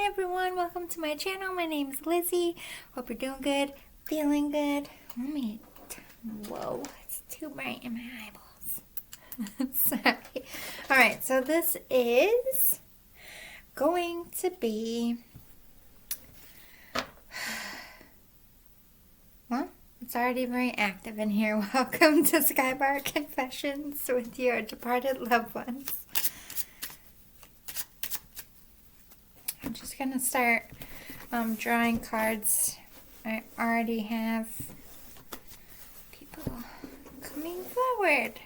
everyone, welcome to my channel. My name is Lizzie. Hope you're doing good, feeling good. Whoa, it's too bright in my eyeballs. Sorry. Alright, so this is going to be, well, it's already very active in here. Welcome to SkyBar Confessions with your departed loved ones. I'm just going to start drawing cards. I already have people coming forward.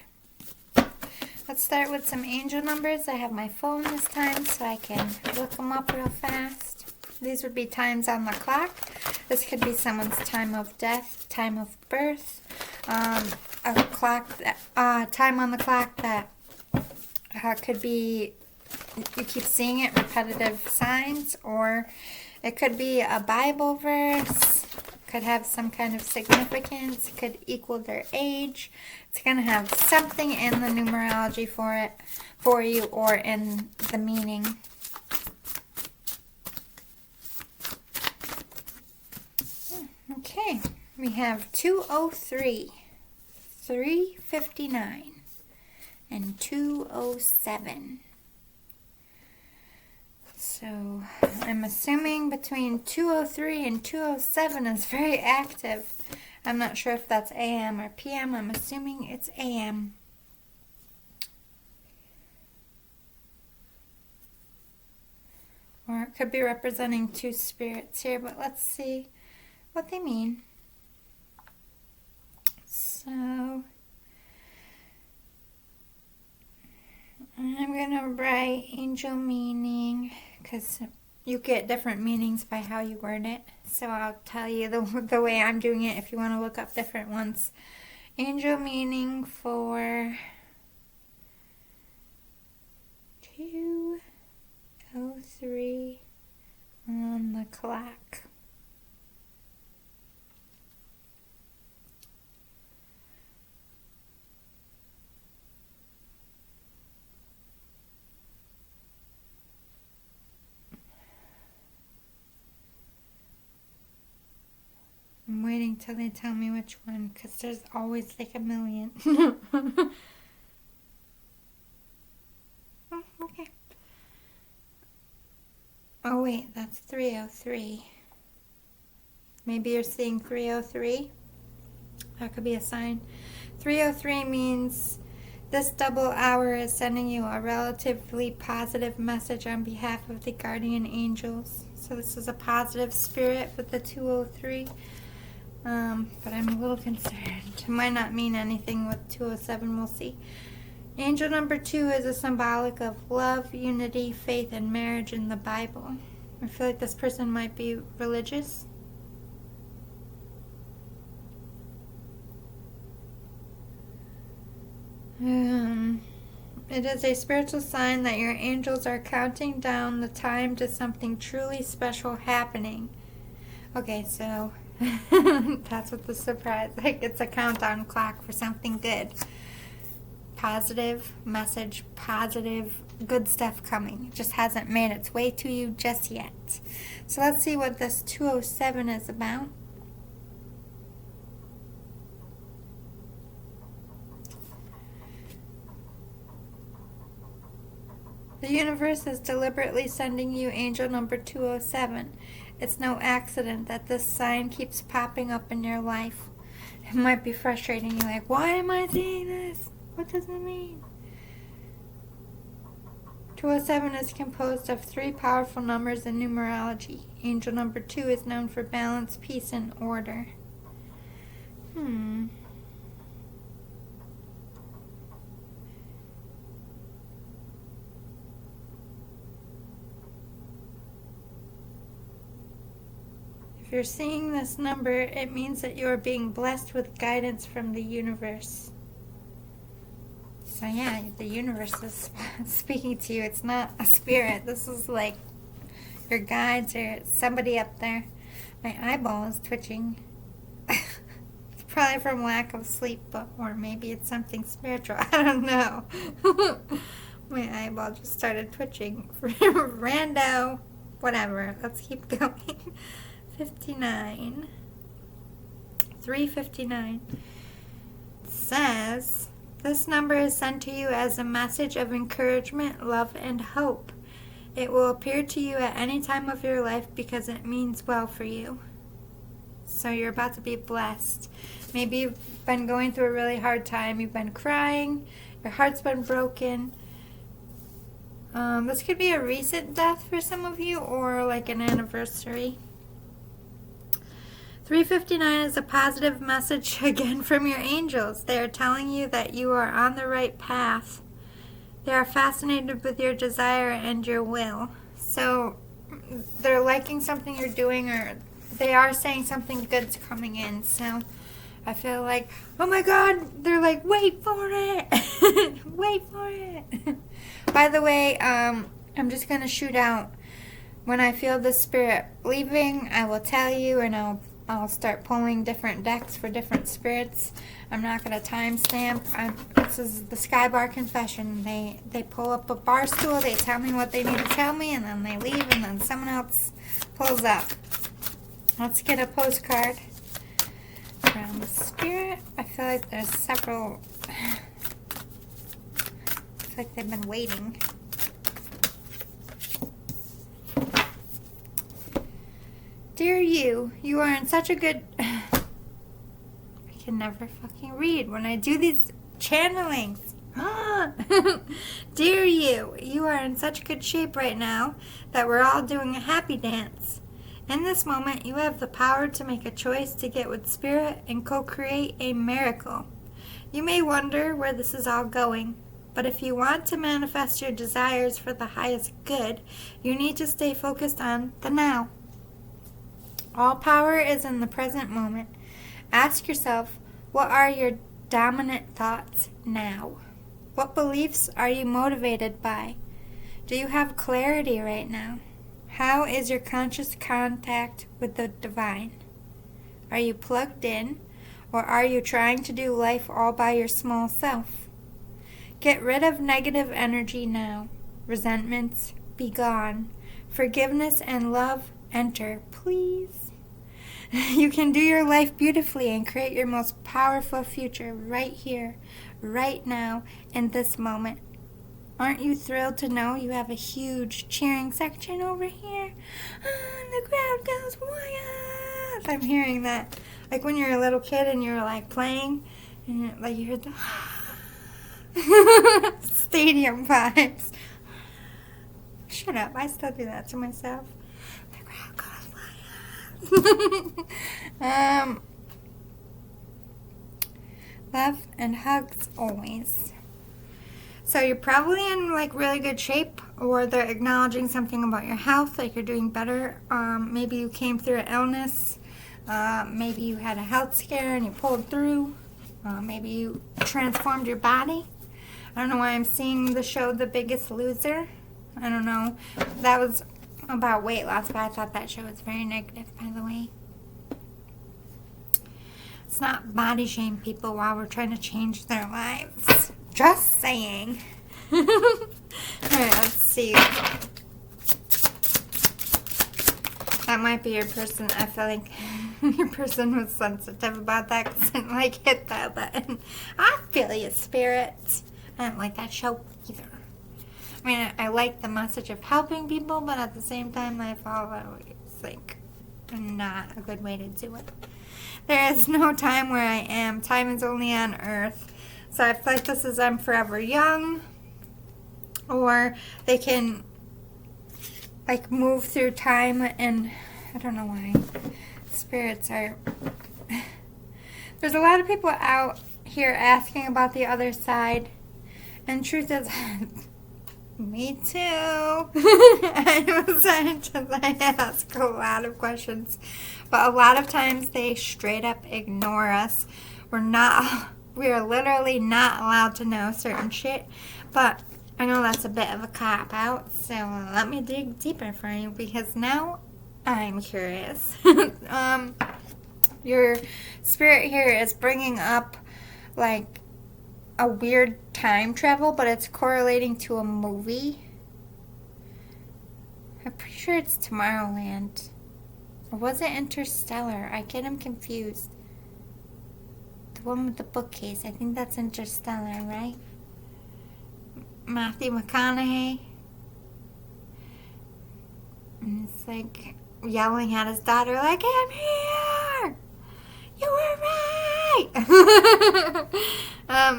Let's start with some angel numbers. I have my phone this time so I can look them up real fast. These would be times on the clock. This could be someone's time of death, time of birth, a clock, time on the clock that could be, you keep seeing it, repetitive signs, or it could be a Bible verse, could have some kind of significance, it could equal their age. It's going to have something in the numerology for you, or in the meaning. Okay, we have 203, 359, and 207. So I'm assuming between 203 and 207 is very active. I'm not sure if that's AM or PM. I'm assuming it's AM. Or it could be representing two spirits here, but let's see what they mean. So I'm going to write angel meaning, because you get different meanings by how you word it. So I'll tell you the way I'm doing it if you want to look up different ones. Angel meaning for 203 on the clock. I'm waiting till they tell me which one, because there's always like a million. Oh, okay. Oh wait, that's 303. Maybe you're seeing 303. That could be a sign. 303 means this double hour is sending you a relatively positive message on behalf of the guardian angels. So this is a positive spirit with the 203. But I'm a little concerned. It might not mean anything with 207, we'll see. Angel number 2 is a symbolic of love, unity, faith, and marriage in the Bible. I feel like this person might be religious. It is a spiritual sign that your angels are counting down the time to something truly special happening. Okay, so that's what the surprise, like it's a countdown clock for something good. Positive message, positive, good stuff coming. It just hasn't made its way to you just yet. So let's see what this 207 is about. The universe is deliberately sending you angel number 207. It's no accident that this sign keeps popping up in your life. It might be frustrating. You're like, why am I seeing this? What does it mean? 207 is composed of 3 powerful numbers in numerology. Angel number 2 is known for balance, peace, and order. If you're seeing this number, it means that you are being blessed with guidance from the universe. So yeah, the universe is speaking to you. It's not a spirit. This is like your guides or somebody up there. My eyeball is twitching. It's probably from lack of sleep, or maybe it's something spiritual. I don't know. My eyeball just started twitching. Rando. whatever. Let's keep going. 59. 359 says, this number is sent to you as a message of encouragement, love, and hope. It will appear to you at any time of your life because it means well for you. So you're about to be blessed. Maybe you've been going through a really hard time. You've been crying. Your heart's been broken. This could be a recent death for some of you or like an anniversary. 359 is a positive message again from your angels. They are telling you that you are on the right path. They are fascinated with your desire and your will. So they're liking something you're doing, or they are saying something good's coming in. So I feel like, oh my God, they're like, wait for it. Wait for it. By the way, I'm just going to shoot out. When I feel the spirit leaving, I will tell you, and I'll start pulling different decks for different spirits. I'm not going to timestamp. This is the SkyBar confession. They pull up a bar stool, they tell me what they need to tell me, and then they leave, and then someone else pulls up. Let's get a postcard from the spirit. I feel like there's several. I feel like they've been waiting. Dear you are in such a good... I can never fucking read when I do these channelings. Dear you are in such good shape right now that we're all doing a happy dance. In this moment, you have the power to make a choice to get with Spirit and co-create a miracle. You may wonder where this is all going, but if you want to manifest your desires for the highest good, you need to stay focused on the now. All power is in the present moment. Ask yourself, what are your dominant thoughts now? What beliefs are you motivated by? Do you have clarity right now? How is your conscious contact with the divine? Are you plugged in, or are you trying to do life all by your small self? Get rid of negative energy now. Resentments, be gone. Forgiveness and love, enter, please. You can do your life beautifully and create your most powerful future right here, right now, in this moment. Aren't you thrilled to know you have a huge cheering section over here? The crowd goes wild. I'm hearing that. Like when you're a little kid and you're like playing, and like you heard the stadium vibes. Shut up. I still do that to myself. The crowd goes wild. Love and hugs always. So you're probably in like really good shape, or they're acknowledging something about your health, like you're doing better. Maybe you came through an illness. Maybe you had a health scare and you pulled through. Maybe you transformed your body. I don't know why I'm seeing the show The Biggest Loser. I don't know. That was about weight loss, but I thought that show was very negative, by the way. Let's not body shame people while we're trying to change their lives. Just saying. Alright, let's see. That might be your person. I feel like your person was sensitive about that because I didn't like hit that button. I feel you, spirit. I didn't like that show either. I mean, I like the message of helping people, but at the same time, I follow it's like not a good way to do it. There is no time where I am. Time is only on earth. So I feel like this is I'm forever young, or they can like move through time, and I don't know why spirits are. There's a lot of people out here asking about the other side, and truth is, me too. I ask a lot of questions, but a lot of times they straight up ignore us. We are literally not allowed to know certain shit, but I know that's a bit of a cop-out, so let me dig deeper for you, because now I'm curious. Your spirit here is bringing up, like, a weird time travel, but it's correlating to a movie. I'm pretty sure it's Tomorrowland. Or was it Interstellar? I get them confused. The one with the bookcase. I think that's Interstellar, right? Matthew McConaughey. And it's like yelling at his daughter, like, I'm here! You were right!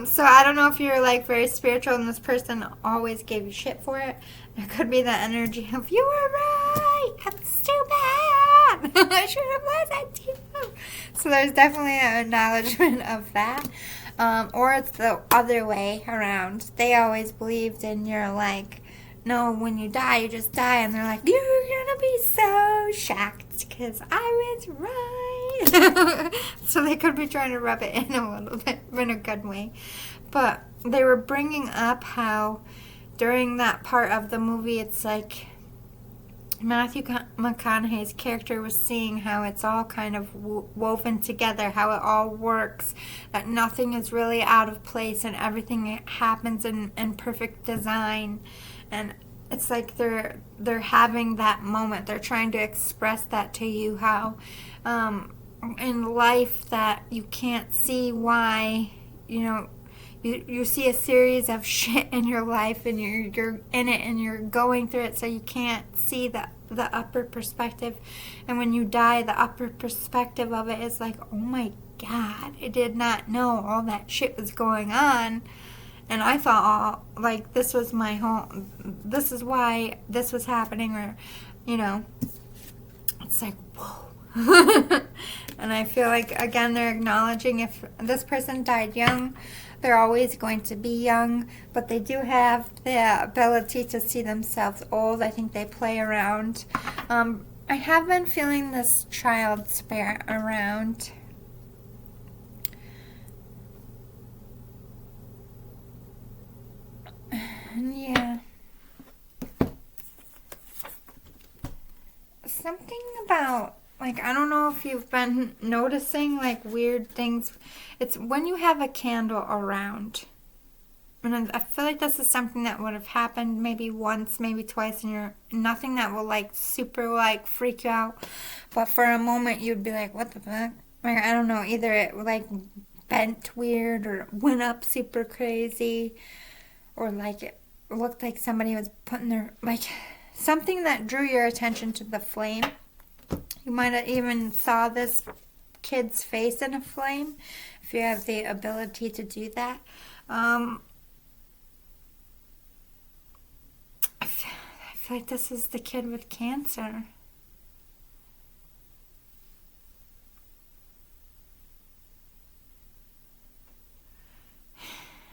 So I don't know if you're like very spiritual and this person always gave you shit for it. There could be the energy of, you were right! I'm too bad! I should have listened to you! So there's definitely an acknowledgement of that. Or it's the other way around. They always believed in your like, no, when you die, you just die. And they're like, you're going to be so shocked because I was right. So they could be trying to rub it in a little bit, in a good way. But they were bringing up how during that part of the movie, it's like Matthew McConaughey's character was seeing how it's all kind of woven together, how it all works, that nothing is really out of place and everything happens in perfect design. And it's like they're having that moment. They're trying to express that to you, how in life that you can't see why, you see a series of shit in your life and you're in it and you're going through it, so you can't see the upper perspective. And when you die, the upper perspective of it is like, oh my God, I did not know all that shit was going on. And I thought, like, this was my home. This is why this was happening, or, it's like, whoa. And I feel like, again, they're acknowledging if this person died young, they're always going to be young, but they do have the ability to see themselves old. I think they play around. I have been feeling this child spirit around. Yeah. Something about, like, I don't know if you've been noticing, like, weird things. It's when you have a candle around. And I feel like this is something that would have happened maybe once, maybe twice, and you're nothing that will, like, super, like, freak you out. But for a moment, you'd be like, what the fuck? Like, I don't know. Either it, like, bent weird or went up super crazy, or, like, it looked like somebody was putting their, like, something that drew your attention to the flame. You might have even saw this kid's face in a flame, if you have the ability to do that. I feel like this is the kid with cancer.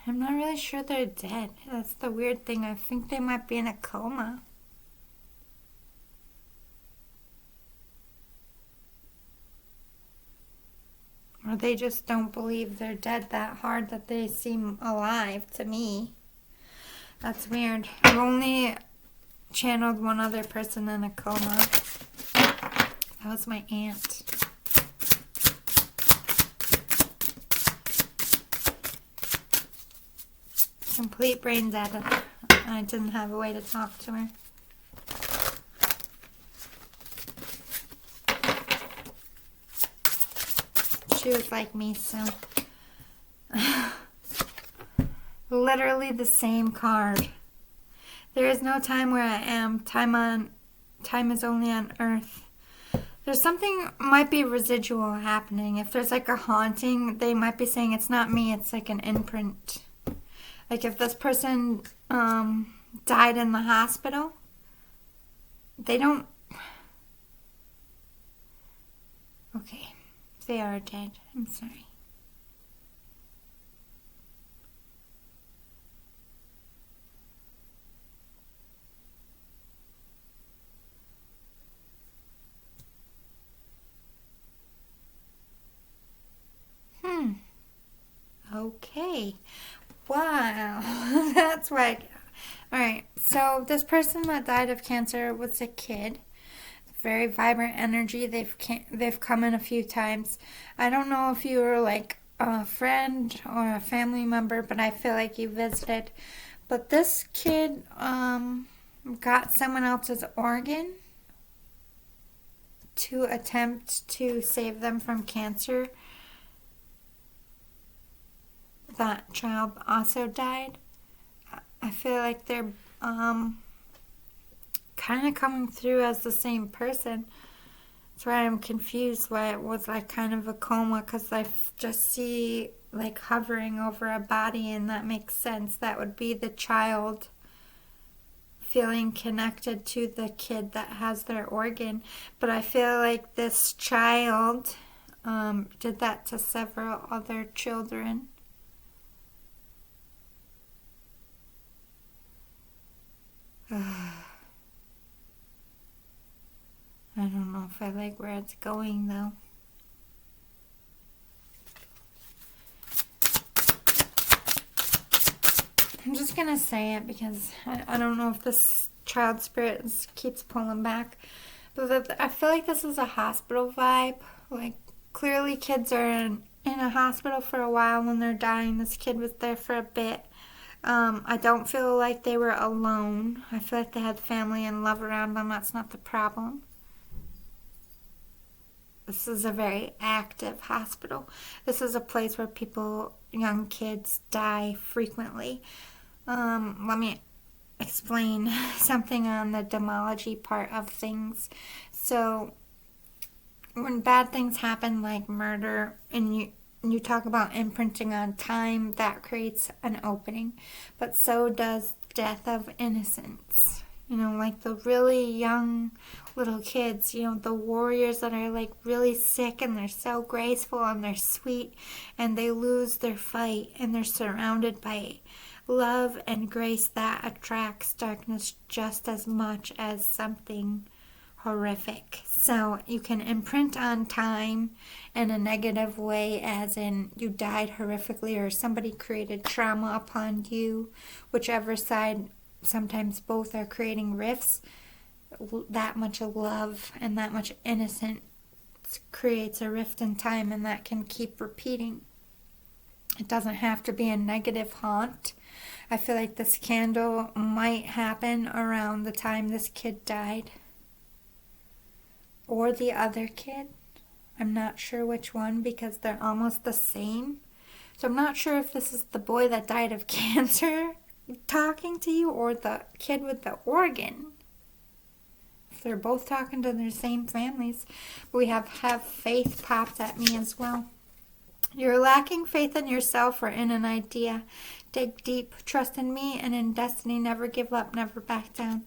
I'm not really sure they're dead. That's the weird thing. I think they might be in a coma. Or they just don't believe they're dead that hard that they seem alive to me. That's weird. I've only channeled one other person in a coma. That was my aunt. Complete brain dead. I didn't have a way to talk to her. She was like me, so. Literally the same card. There is no time where I am. Time is only on earth. There's something might be residual happening. If there's like a haunting, they might be saying it's not me, it's like an imprint. Like if this person died in the hospital, they don't... Okay, they are dead. I'm sorry. Okay. Wow. That's right. Alright, so this person that died of cancer was a kid. Very vibrant energy. They've come in a few times. I don't know if you were like a friend or a family member, but I feel like you visited. But this kid, got someone else's organ to attempt to save them from cancer, that child also died. I feel like they're kind of coming through as the same person. That's why I'm confused why it was like kind of a coma, because I just see like hovering over a body, and that makes sense. That would be the child feeling connected to the kid that has their organ. But I feel like this child did that to several other children. I don't know if I like where it's going, though. I'm just going to say it because I don't know if this child spirit keeps pulling back. But I feel like this is a hospital vibe. Like, clearly kids are in a hospital for a while when they're dying. This kid was there for a bit. I don't feel like they were alone. I feel like they had family and love around them. That's not the problem. This is a very active hospital. This is a place where young kids die frequently. Let me explain something on the demology part of things. So, when bad things happen like murder, and you talk about imprinting on time, that creates an opening. But so does death of innocence. Like the really young little kids, the warriors that are like really sick and they're so graceful and they're sweet and they lose their fight and they're surrounded by love and grace. That attracts darkness just as much as something horrific. So you can imprint on time in a negative way, as in you died horrifically or somebody created trauma upon you, whichever side. Sometimes both are creating rifts. That much love and that much innocence creates a rift in time, and that can keep repeating. It doesn't have to be a negative haunt. I feel like this candle might happen around the time this kid died. Or the other kid. I'm not sure which one because they're almost the same. So I'm not sure if this is the boy that died of cancer talking to you or the kid with the organ. If they're both talking to their same families. We have faith popped at me as well. You're lacking faith in yourself or in an idea. Dig deep, trust in me and in destiny. Never give up, never back down.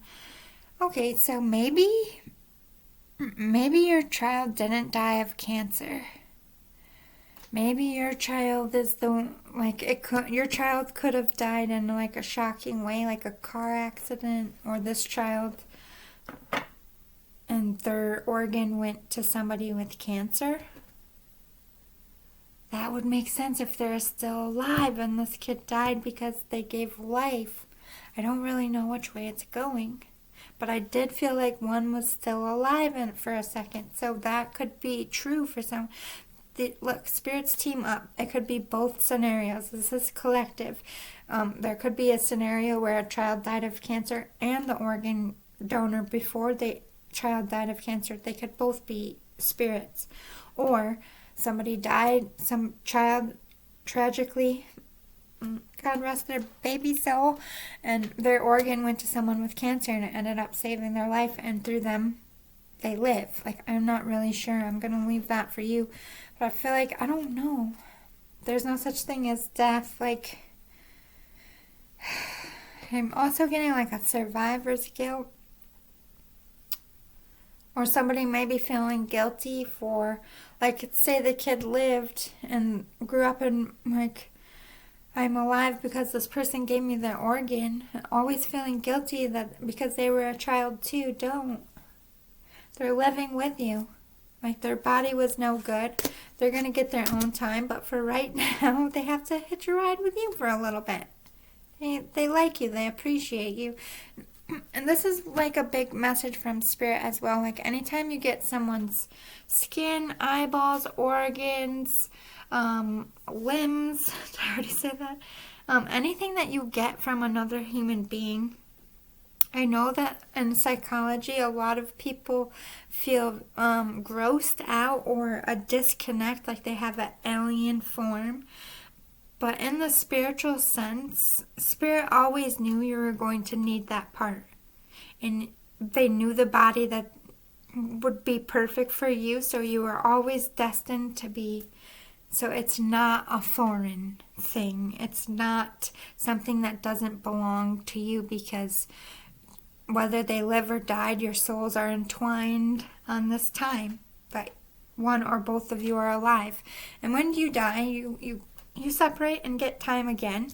Okay, so maybe your child didn't die of cancer. Maybe your child is your child could have died in like a shocking way, like a car accident, or this child and their organ went to somebody with cancer. That would make sense if they're still alive and this kid died because they gave life. I don't really know which way it's going, but I did feel like one was still alive for a second, so that could be true for some. Look, spirits team up. It could be both scenarios. This is collective. There could be a scenario where a child died of cancer and the organ donor before the child died of cancer. They could both be spirits. Or somebody died, some child tragically, God rest their baby soul, and their organ went to someone with cancer and it ended up saving their life, and through them they live. Like, I'm not really sure. I'm going to leave that for you. But I feel like, I don't know. There's no such thing as death. Like, I'm also getting like a survivor's guilt. Or somebody may be feeling guilty for, like, say the kid lived and grew up in, like, I'm alive because this person gave me their organ. Always feeling guilty that because they were a child too. Don't. They're living with you. Like, their body was no good. They're going to get their own time. But for right now, they have to hitch a ride with you for a little bit. They like you. They appreciate you. And this is like a big message from Spirit as well. Like, anytime you get someone's skin, eyeballs, organs, limbs, did I already say that? Anything that you get from another human being, I know that in psychology, a lot of people feel grossed out or a disconnect, like they have an alien form. But in the spiritual sense, Spirit always knew you were going to need that part. And they knew the body that would be perfect for you, so you were always destined to be. So it's not a foreign thing. It's not something that doesn't belong to you, because whether they live or died, your souls are entwined on this time. But one or both of you are alive. And when you die, you separate and get time again.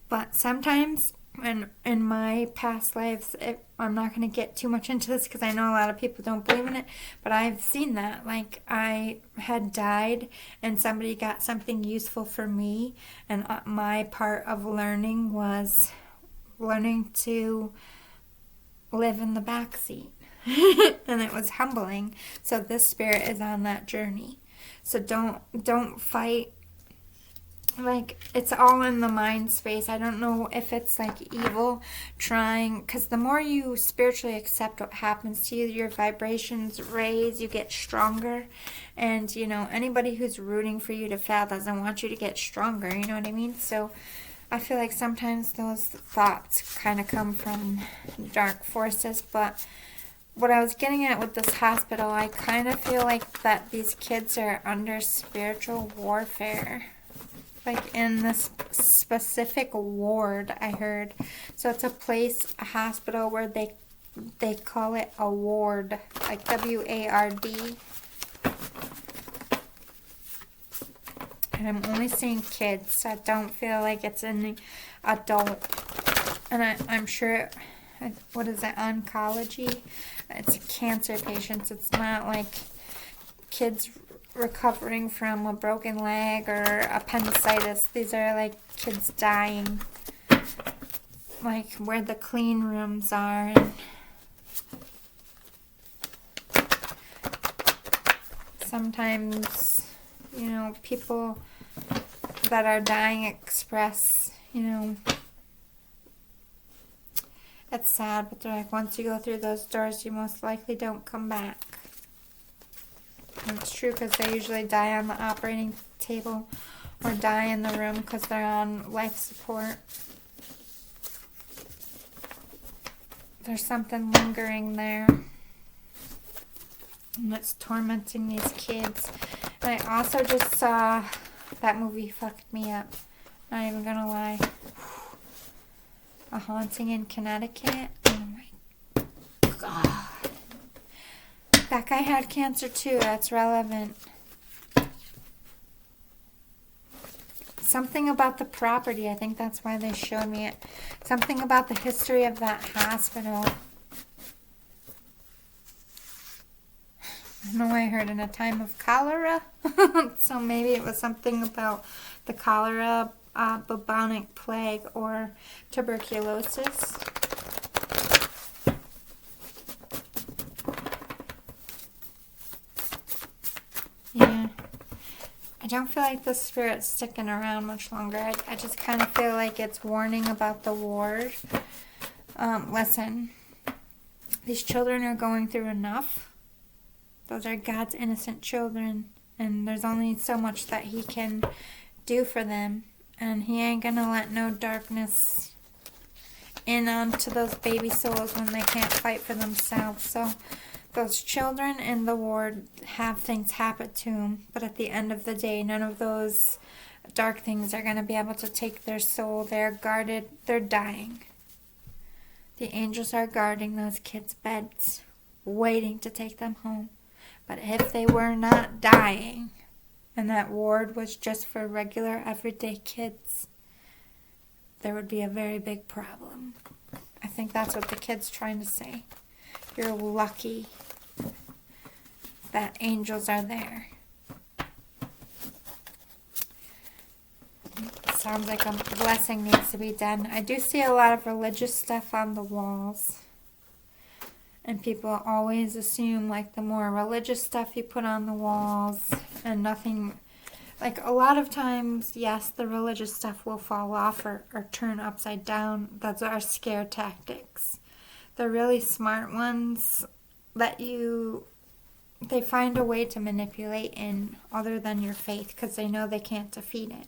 But sometimes, in my past lives, I'm not going to get too much into this because I know a lot of people don't believe in it, but I've seen that. Like, I had died and somebody got something useful for me, and my part of learning was learning to live in the back seat. And it was humbling. So this spirit is on that journey. So don't fight. Like, it's all in the mind space. I don't know if it's like evil trying, because the more you spiritually accept what happens to you, your vibrations raise, you get stronger. And, anybody who's rooting for you to fail doesn't want you to get stronger, you know what I mean? So I feel like sometimes those thoughts kind of come from dark forces. But what I was getting at with this hospital, I kind of feel like that these kids are under spiritual warfare. Like in this specific ward, I heard. So it's a place, a hospital, where they call it a ward, like W-A-R-D. And I'm only seeing kids, so I don't feel like it's an adult. And I'm sure, what is it, oncology? It's cancer patients. It's not like kids recovering from a broken leg or appendicitis. These are like kids dying, like where the clean rooms are. And sometimes, people that are dying express, it's sad, but they're like, once you go through those doors, you most likely don't come back. And it's true, because they usually die on the operating table or die in the room because they're on life support. There's something lingering there, and it's tormenting these kids. And I also just saw that movie fucked me up. Not even gonna lie. A Haunting in Connecticut. Oh my God. That guy had cancer too. That's relevant. Something about the property. I think that's why they showed me it. Something about the history of that hospital. I know I heard in a time of cholera. So maybe it was something about the cholera, bubonic plague, or tuberculosis. Yeah. I don't feel like the spirit's sticking around much longer. I just kind of feel like it's warning about the ward. Listen, these children are going through enough. Those are God's innocent children, and there's only so much that He can do for them, and He ain't gonna let no darkness in onto those baby souls when they can't fight for themselves. So those children in the ward have things happen to them, but at the end of the day, none of those dark things are going to be able to take their soul. They're guarded. They're dying. The angels are guarding those kids' beds, waiting to take them home. But if they were not dying, and that ward was just for regular, everyday kids, there would be a very big problem. I think that's what the kid's trying to say. You're lucky that angels are there. Sounds like a blessing needs to be done. I do see a lot of religious stuff on the walls. And people always assume, like, the more religious stuff you put on the walls and nothing... Like, a lot of times, yes, the religious stuff will fall off or turn upside down. Those are scare tactics. the really smart ones they find a way to manipulate in other than your faith because they know they can't defeat it.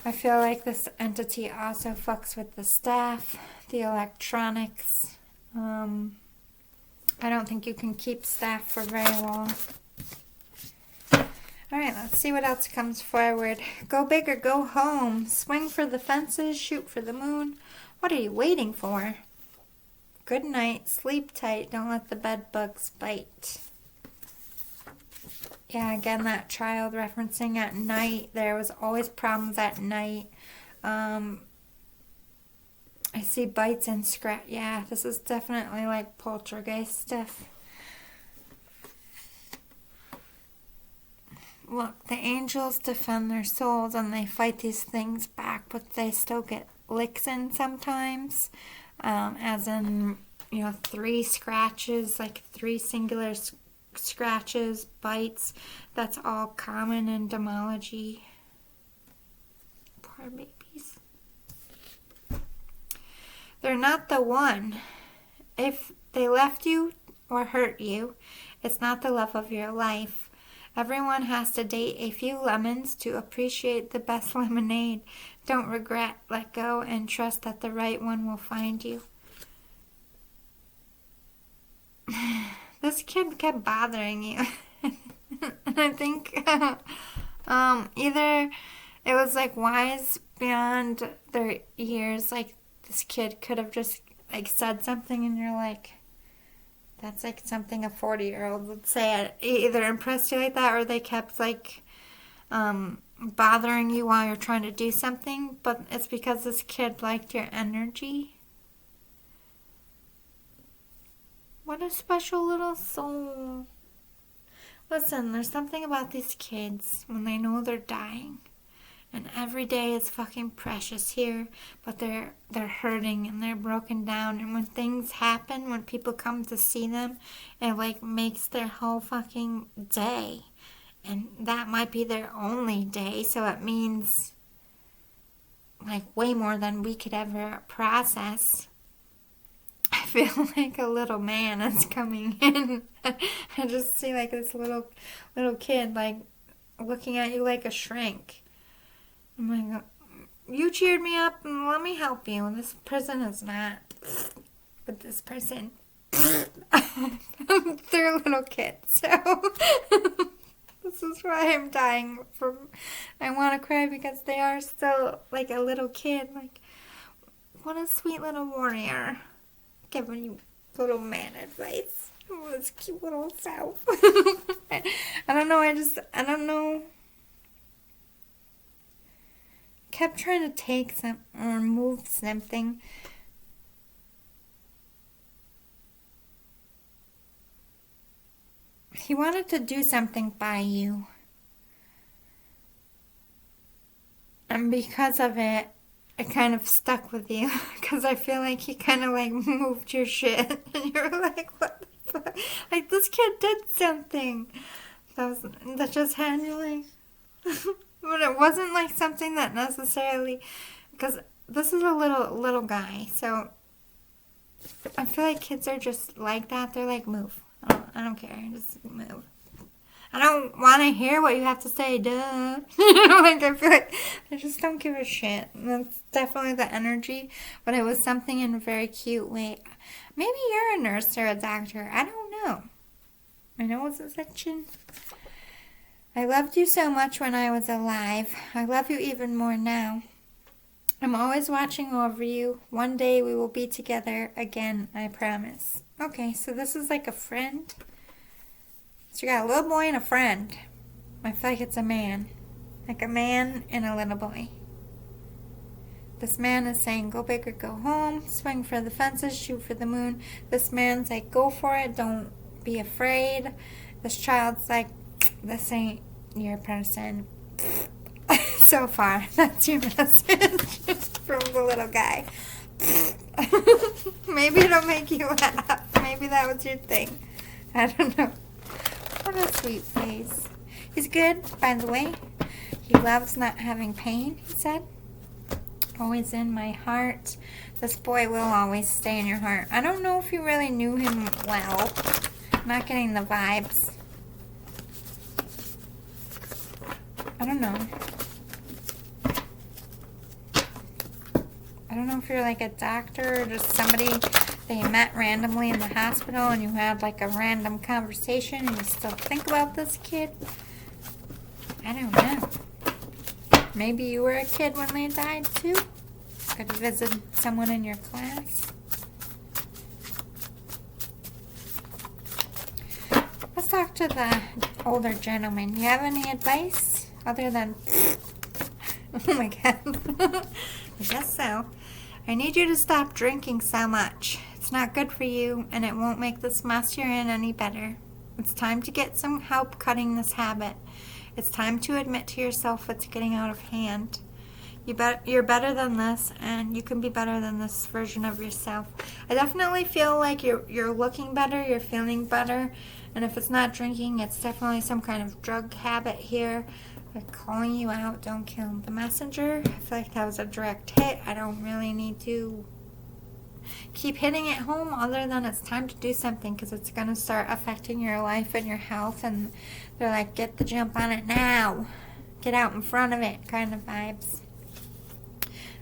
I feel like this entity also fucks with the staff, the electronics. I don't think you can keep staff for very long. Alright, let's see what else comes forward. Go big or go home. Swing for the fences, shoot for the moon. What are you waiting for? Good night, sleep tight, don't let the bed bugs bite. Yeah, again, that child referencing at night. There was always problems at night. I see bites and scratch. Yeah, this is definitely like poltergeist stuff. Look, the angels defend their souls and they fight these things back, but they still get licks in sometimes. As in, 3 scratches, like 3 singular scratches, bites. That's all common in demology. Poor babies. They're not the one. If they left you or hurt you, it's not the love of your life. Everyone has to date a few lemons to appreciate the best lemonade. Don't regret, let go, and trust that the right one will find you. This kid kept bothering you. And I think either it was like wise beyond their years, like this kid could have just like said something and you're like, that's like something a 40-year-old would say. It either impressed you like that or they kept like bothering you while you're trying to do something. But it's because this kid liked your energy. What a special little soul. Listen, there's something about these kids when they know they're dying. And every day is fucking precious here, but they're hurting and they're broken down. And when things happen, when people come to see them, it like makes their whole fucking day. And that might be their only day, so it means like way more than we could ever process. I feel like a little man is coming in. I just see like this little kid like looking at you like a shrink. I'm like, you cheered me up and let me help you. This person is not. But this person, they're little kids. So this is why I'm dying. I want to cry because they are still like a little kid. Like, what a sweet little warrior. Giving you little man advice. Oh, this cute little self. I don't know. I don't know. Kept trying to take some or move something. He wanted to do something by you. And because of it, it kind of stuck with you. Because I feel like he kind of like moved your shit. And you're like, what the fuck? Like, this kid did something. That just had you like... But it wasn't like something that necessarily, because this is a little guy, so I feel like kids are just like that. They're like, move. I don't care. Just move. I don't want to hear what you have to say. Duh. Like I feel like I just don't give a shit. That's definitely the energy, but it was something in a very cute way. Maybe you're a nurse or a doctor. I don't know. I know it's a section. I loved you so much when I was alive. I love you even more now. I'm always watching over you. One day we will be together again, I promise. Okay, so this is like a friend. So you got a little boy and a friend. I feel like it's a man. Like a man and a little boy. This man is saying, go big or go home. Swing for the fences, shoot for the moon. This man's like, go for it. Don't be afraid. This child's like, this ain't your person. So far, that's your message from the little guy. Maybe it'll make you laugh. Maybe that was your thing. I don't know. What a sweet face. He's good, by the way. He loves not having pain, he said. always in my heart. This boy will always stay in your heart. I don't know if you really knew him well. I'm not getting the vibes. I don't know. I don't know if you're like a doctor or just somebody that you met randomly in the hospital and you had like a random conversation and you still think about this kid. I don't know. Maybe you were a kid when they died too. Could you visit someone in your class? Let's talk to the older gentleman. Do you have any advice other than... Oh my God. I guess so. I need you to stop drinking so much. It's not good for you, and it won't make this mess you're in any better. It's time to get some help cutting this habit. It's time to admit to yourself it's getting out of hand. You're better than this, and you can be better than this version of yourself. I definitely feel like you're looking better, you're feeling better, and if it's not drinking, it's definitely some kind of drug habit here. They're calling you out. Don't kill the messenger. I feel like that was a direct hit. I don't really need to keep hitting it home other than it's time to do something because it's going to start affecting your life and your health. And they're like, get the jump on it now. Get out in front of it kind of vibes.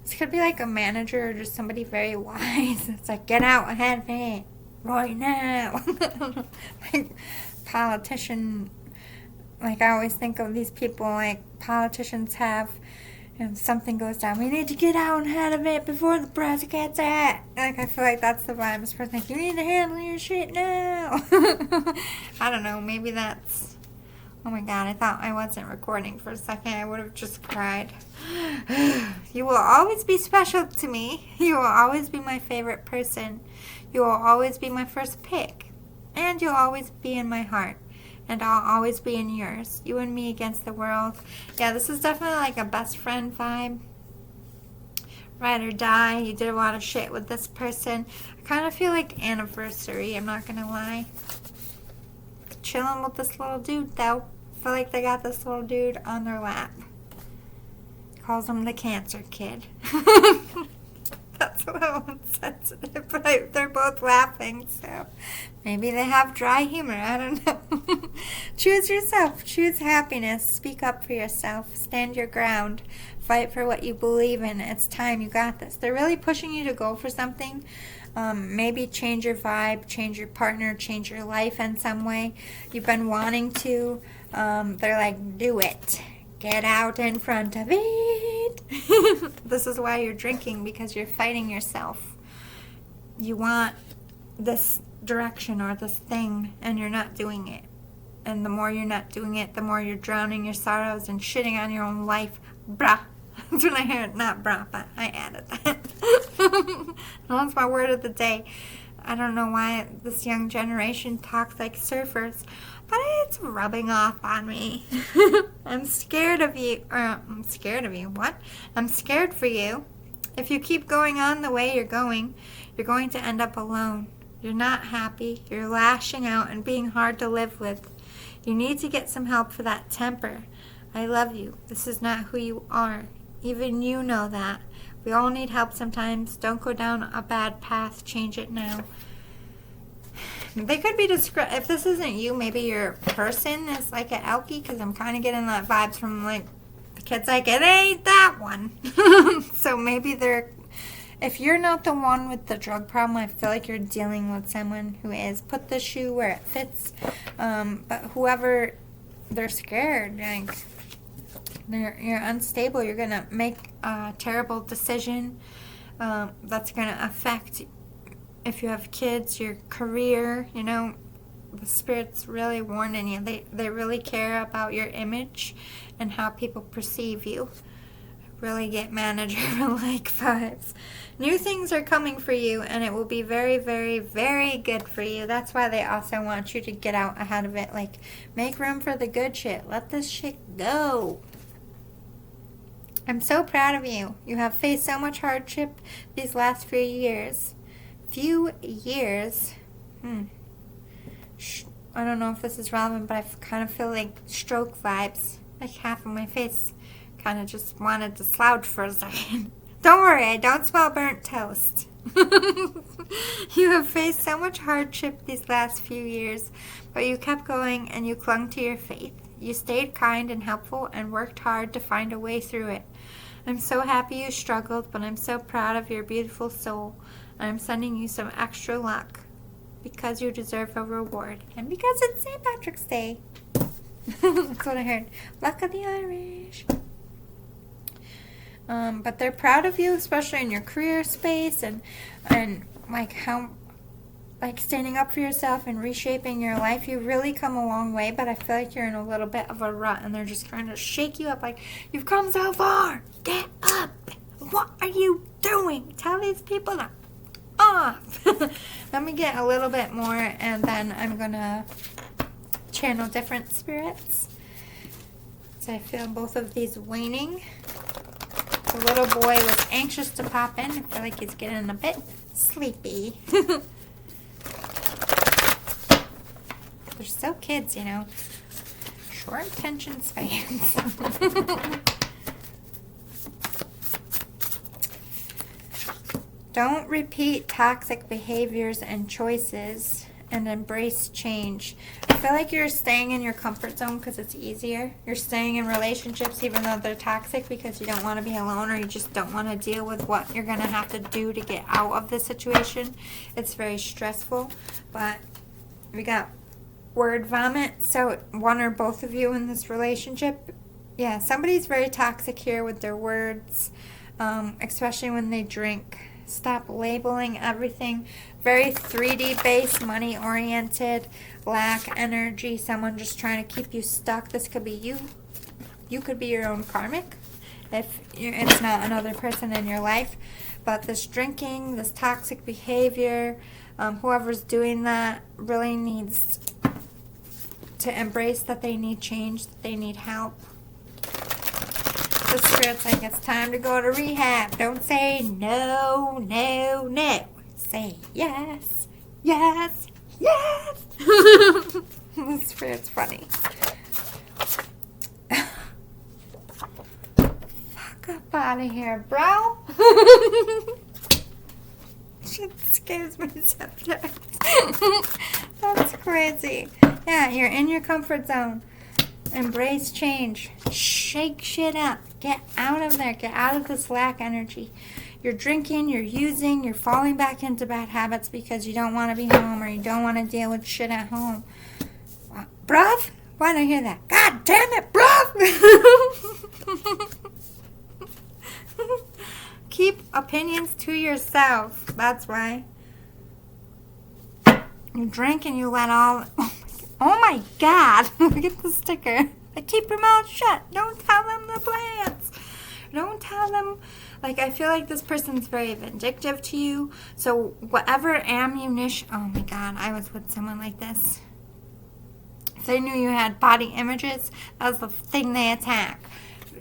This could be like a manager or just somebody very wise. It's like, get out ahead of it right now. Like politician. Like, I always think of these people like politicians have, and something goes down, we need to get out ahead of it before the press gets it. Like, I feel like that's the vibes for thinking, you need to handle your shit now. I don't know, maybe that's, oh my God, I thought I wasn't recording for a second. I would have just cried. You will always be special to me. You will always be my favorite person. You will always be my first pick. And you'll always be in my heart. And I'll always be in yours. You and me against the world. Yeah, this is definitely like a best friend vibe. Ride or die. You did a lot of shit with this person. I kind of feel like anniversary. I'm not going to lie. Chilling with this little dude, though. I feel like they got this little dude on their lap. Calls him the cancer kid. That's a little insensitive, but they're both laughing, so maybe they have dry humor. I don't know. Choose yourself. Choose happiness. Speak up for yourself. Stand your ground. Fight for what you believe in. It's time. You got this. They're really pushing you to go for something. Maybe change your vibe, change your partner, change your life in some way. You've been wanting to. They're like, do it. Get out in front of it. This is why you're drinking, because you're fighting yourself. You want this direction or this thing, and you're not doing it. And the more you're not doing it, the more you're drowning your sorrows and shitting on your own life. Brah. That's when I hear it. Not brah, but I added that. That's my word of the day. I don't know why this young generation talks like surfers, but it's rubbing off on me. I'm scared of you. I'm scared of you. What? I'm scared for you. If you keep going on the way you're going to end up alone. You're not happy. You're lashing out and being hard to live with. You need to get some help for that temper. I love you. This is not who you are. Even you know that. We all need help sometimes. Don't go down a bad path. Change it now. They could be if this isn't you, maybe your person is like an Elkie, because I'm kind of getting that vibes from like the kids like, it ain't that one. So maybe if you're not the one with the drug problem, I feel like you're dealing with someone who is. Put the shoe where it fits. But whoever, they're scared. Like, you're unstable. You're going to make a terrible decision that's going to affect, if you have kids, your career. You know, the Spirit's really warning you. They really care about your image and how people perceive you. Really get manager-like vibes. New things are coming for you, and it will be very, very, very good for you. That's why they also want you to get out ahead of it. Like, make room for the good shit. Let this shit go. I'm so proud of you. You have faced so much hardship these last few years. I don't know if this is relevant, but I kind of feel like stroke vibes. Like half of my face kind of just wanted to slouch for a second. Don't worry, I don't smell burnt toast. You have faced so much hardship these last few years, but you kept going and you clung to your faith. You stayed kind and helpful and worked hard to find a way through it. I'm so happy you struggled, but I'm so proud of your beautiful soul. I'm sending you some extra luck because you deserve a reward and because it's St. Patrick's Day. That's what I heard. Luck of the Irish. But they're proud of you, especially in your career space and like how, like standing up for yourself and reshaping your life. You really come a long way, but I feel like you're in a little bit of a rut and they're just trying to shake you up like, you've come so far. Get up. What are you doing? Tell these people to off. Let me get a little bit more and then I'm going to channel different spirits. So I feel both of these waning. The little boy was anxious to pop in. I feel like he's getting a bit sleepy. They're still kids, you know. Short attention spans. Don't repeat toxic behaviors and choices and embrace change. I feel like you're staying in your comfort zone because it's easier. You're staying in relationships even though they're toxic because you don't want to be alone or you just don't want to deal with what you're going to have to do to get out of the situation. It's very stressful, but we got word vomit. So one or both of you in this relationship, yeah, somebody's very toxic here with their words, especially when they drink. Stop labeling everything. Very 3D based, money oriented, lack energy, someone just trying to keep you stuck. This could be you. You could be your own karmic if it's not another person in your life. But this drinking, this toxic behavior, whoever's doing that really needs to embrace that they need change, that they need help. The spirit's like, it's time to go to rehab. Don't say no, no, no. Say yes, yes, yes. The spirit's funny. Fuck up out of here, bro. Shit scares me sometimes. That's crazy. Yeah, you're in your comfort zone. Embrace change. Shake shit up. Get out of there. Get out of this lack energy. You're drinking, you're using, you're falling back into bad habits because you don't want to be home or you don't want to deal with shit at home. Bruv? Why did I hear that? God damn it, bruv! Keep opinions to yourself. That's why. You drink and you let all... Oh my God! Look at the sticker. Like, keep your mouth shut. Don't tell them the plans. Don't tell them. Like, I feel like this person's very vindictive to you. So whatever ammunition... Oh my God, I was with someone like this. If they knew you had body images, that was the thing they attack.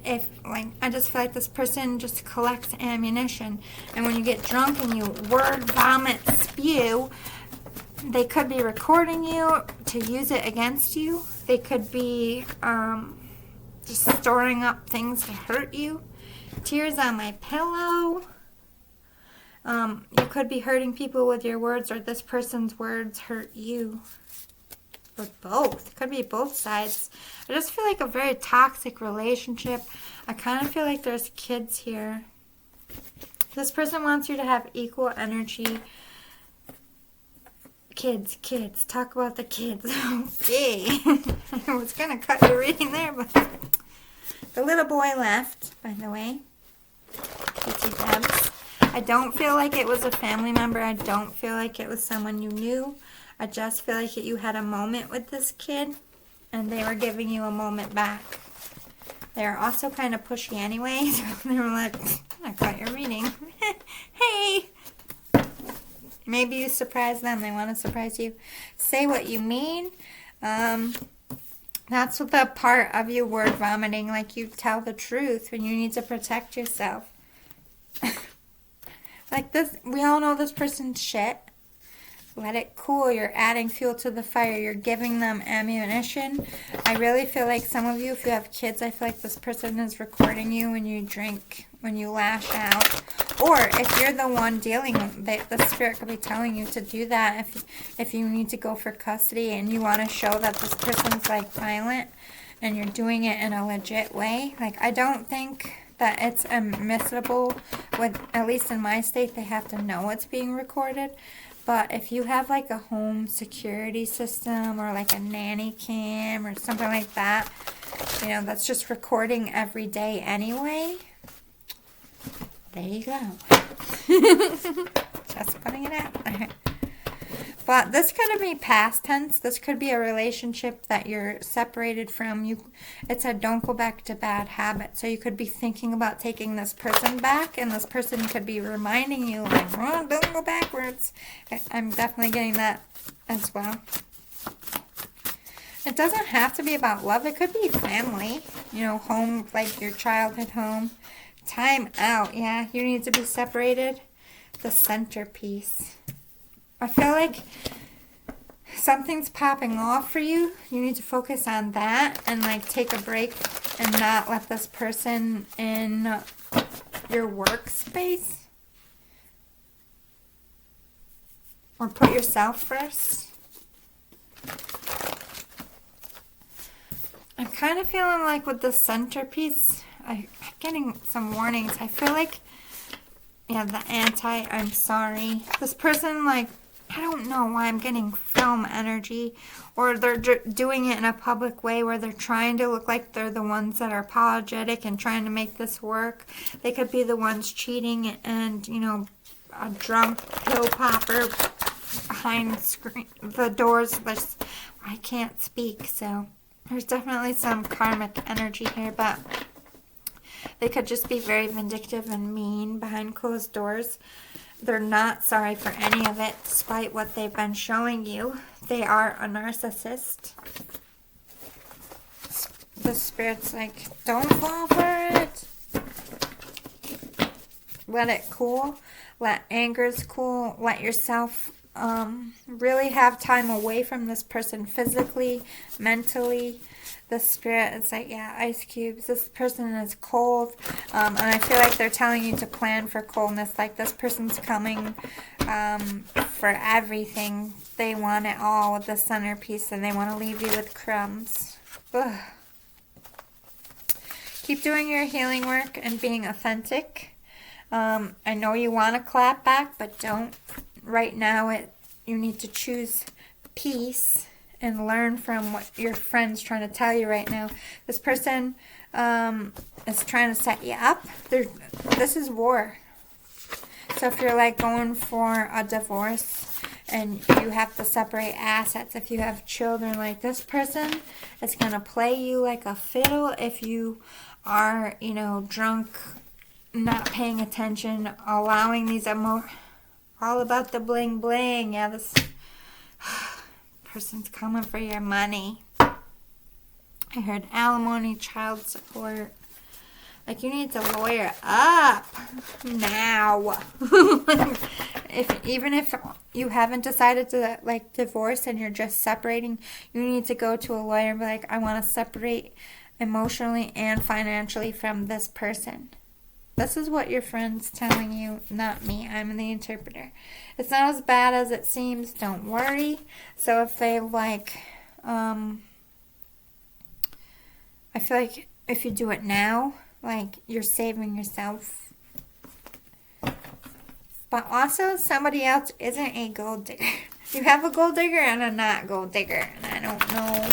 I just feel like this person just collects ammunition. And when you get drunk and you word vomit spew... They could be recording you to use it against you. They could be just storing up things to hurt you. Tears on my pillow. You could be hurting people with your words, or this person's words hurt you. Or both. It could be both sides. I just feel like a very toxic relationship. I kind of feel like there's kids here. This person wants you to have equal energy. Kids, talk about the kids. Okay. I was going to cut your reading there, but the little boy left, by the way. Kitty Debs. I don't feel like it was a family member. I don't feel like it was someone you knew. I just feel like you had a moment with this kid, and they were giving you a moment back. They're also kind of pushy anyway, so they were like, I cut your reading. Hey! Maybe you surprise them. They want to surprise you. Say what you mean. That's what the part of you word vomiting. Like, you tell the truth when you need to protect yourself. Like this, we all know this person's shit. Let it cool. You're adding fuel to the fire. You're giving them ammunition. I really feel like some of you, if you have kids, I feel like this person is recording you when you drink, when you lash out. Or if you're the one dealing, the spirit could be telling you to do that if you need to go for custody and you want to show that this person's like violent and you're doing it in a legit way. Like, I don't think that it's admissible with, at least in my state, they have to know it's being recorded. But if you have like a home security system or like a nanny cam or something like that, you know, that's just recording every day anyway. There you go. Just putting it out there. But this could be past tense. This could be a relationship that you're separated from. It said don't go back to bad habits. So you could be thinking about taking this person back, and this person could be reminding you, like, oh, don't go backwards. I'm definitely getting that as well. It doesn't have to be about love. It could be family, you know, home, like your childhood home. Time out. Yeah, you need to be separated. The centerpiece. I feel like something's popping off for you. You need to focus on that and like take a break and not let this person in your workspace. Or put yourself first. I'm kind of feeling like with the centerpiece, I'm getting some warnings. I feel like, yeah, the I'm sorry. This person, like, I don't know why I'm getting film energy, or they're doing it in a public way where they're trying to look like they're the ones that are apologetic and trying to make this work. They could be the ones cheating and, you know, a drunk pill popper behind the doors. I can't speak, so there's definitely some karmic energy here, but they could just be very vindictive and mean behind closed doors. They're not sorry for any of it, despite what they've been showing you. They are a narcissist. The spirit's like, don't fall for it. Let it cool. Let angers cool. Let yourself really have time away from this person physically, mentally. The spirit is like, yeah, ice cubes. This person is cold. And I feel like they're telling you to plan for coldness. Like this person's coming for everything. They want it all with the centerpiece, and they want to leave you with crumbs. Ugh. Keep doing your healing work and being authentic. I know you want to clap back, but don't. Right now, you need to choose peace and learn from what your friend's trying to tell you right now. This person is trying to set you up. This is war. So if you're like going for a divorce and you have to separate assets, if you have children, like this person is going to play you like a fiddle if you are, you know, drunk, not paying attention, allowing these all about the bling bling. Yeah, this person's coming for your money. I heard alimony, child support. Like, you need to lawyer up now. Even if you haven't decided to, like, divorce and you're just separating, you need to go to a lawyer and be like, I want to separate emotionally and financially from this person. This is what your friend's telling you, not me. I'm the interpreter. It's not as bad as it seems. Don't worry. So if they, like, I feel like if you do it now, like, you're saving yourself. But also, somebody else isn't a gold digger. You have a gold digger and a not gold digger. And I don't know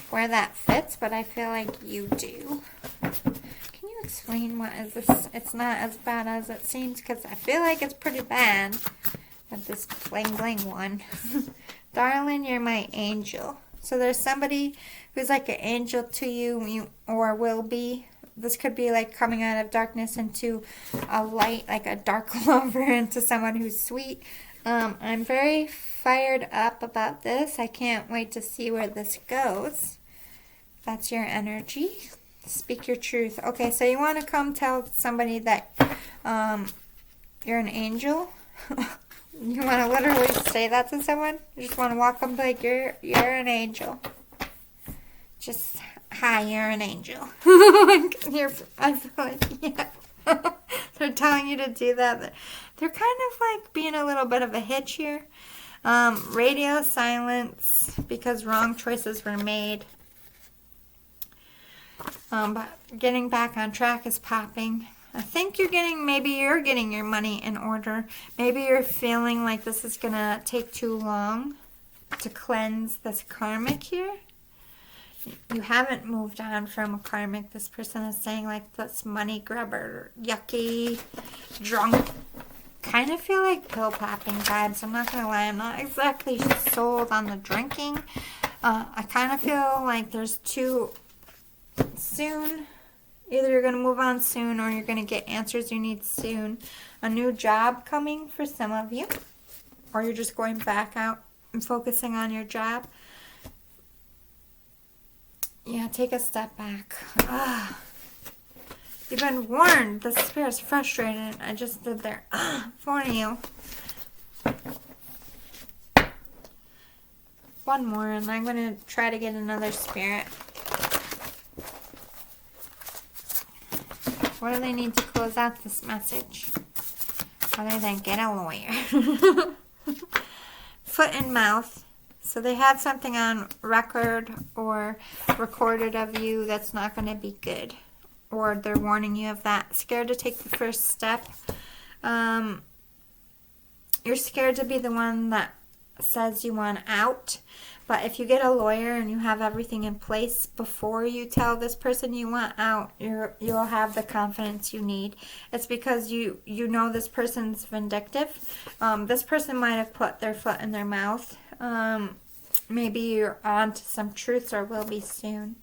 where that fits, but I feel like you do. Can you explain what is this? It's not as bad as it seems, because I feel like it's pretty bad with this bling bling one. Darling, you're my angel. So there's somebody who's like an angel to you, or will be. This could be like coming out of darkness into a light, like a dark lover into someone who's sweet. I'm very fired up about this. I can't wait to see where this goes. That's your energy. Speak your truth. Okay, so you want to come tell somebody that you're an angel? You want to literally say that to someone? You just want to walk up like, you're an angel. Just, hi, you're an angel. I feel like, yeah. They're telling you to do that. They're kind of like being a little bit of a hitch here. Radio silence because wrong choices were made. But getting back on track is popping. I think maybe you're getting your money in order. Maybe you're feeling like this is going to take too long to cleanse this karmic here. You haven't moved on from a karmic. This person is saying like this money grabber, yucky, drunk. Kind of feel like pill popping vibes. I'm not going to lie. I'm not exactly sold on the drinking. I kind of feel like there's too soon. Either you're going to move on soon or you're going to get answers you need soon. A new job coming for some of you. Or you're just going back out and focusing on your job. Yeah, take a step back. You've been warned. The spirit's frustrated. I just did there for you. One more, and I'm going to try to get another spirit. What do they need to close out this message? Other than get a lawyer. Foot and mouth. So they have something on record or recorded of you that's not going to be good. Or they're warning you of that. Scared to take the first step. You're scared to be the one that says you want out. But if you get a lawyer and you have everything in place before you tell this person you want out, you'll have the confidence you need. It's because you know this person's vindictive. This person might have put their foot in their mouth. Maybe you're on to some truths or will be soon.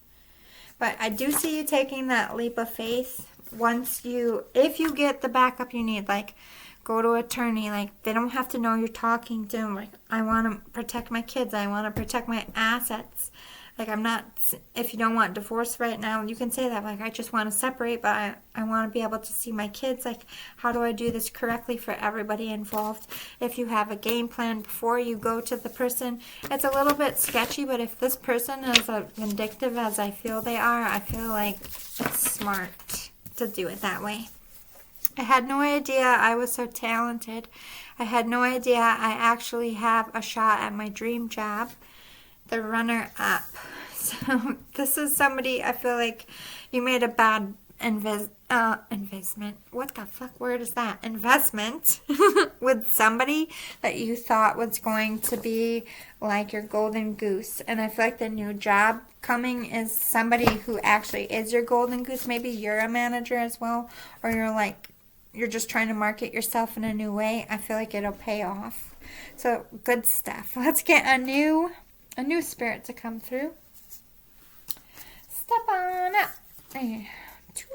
But I do see you taking that leap of faith if you get the backup you need, like go to an attorney, like they don't have to know you're talking to them, like I want to protect my kids, I want to protect my assets. Like if you don't want divorce right now, you can say that, like I just want to separate, but I want to be able to see my kids. Like, how do I do this correctly for everybody involved? If you have a game plan before you go to the person, it's a little bit sketchy, but if this person is as vindictive as I feel they are, I feel like it's smart to do it that way. I had no idea I was so talented. I had no idea I actually have a shot at my dream job. The runner-up. So this is somebody, I feel like you made a bad investment. What the fuck word is that? Investment with somebody that you thought was going to be like your golden goose. And I feel like the new job coming is somebody who actually is your golden goose. Maybe you're a manager as well, or you're just trying to market yourself in a new way. I feel like it'll pay off. So good stuff. Let's get a new spirit to come through. Step on up. There. To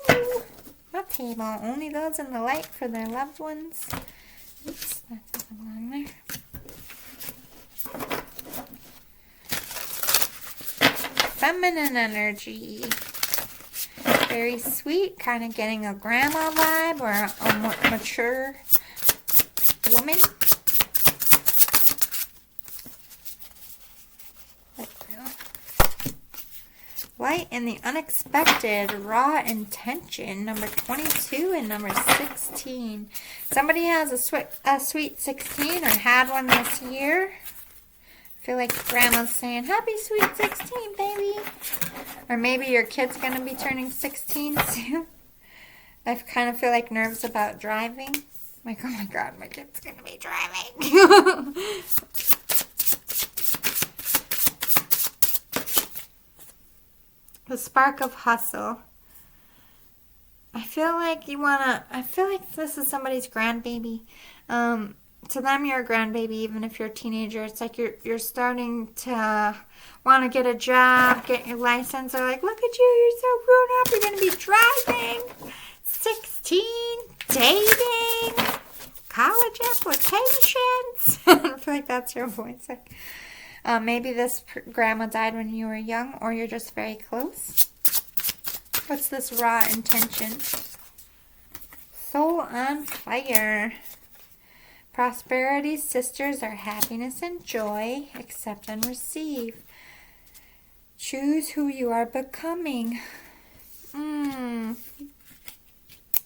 the table. Only those in the light for their loved ones. Oops, that doesn't belong there. Feminine energy. Very sweet. Kind of getting a grandma vibe or a more mature woman. Light and the unexpected, raw intention, number 22 and number 16. Somebody has a sweet 16 or had one this year. I feel like grandma's saying, happy sweet 16, baby. Or maybe your kid's going to be turning 16 soon. I kind of feel like nerves about driving. Like, oh my God, my kid's going to be driving. The spark of hustle. I feel like this is somebody's grandbaby. To them, you're a grandbaby, even if you're a teenager. It's like you're starting to want to get a job, get your license. They're like, look at you, you're so grown up. You're going to be driving. 16, dating, college applications. I feel like that's your voice. Like, maybe this grandma died when you were young, or you're just very close. What's this raw intention? Soul on fire. Prosperity sisters are happiness and joy. Accept and receive. Choose who you are becoming.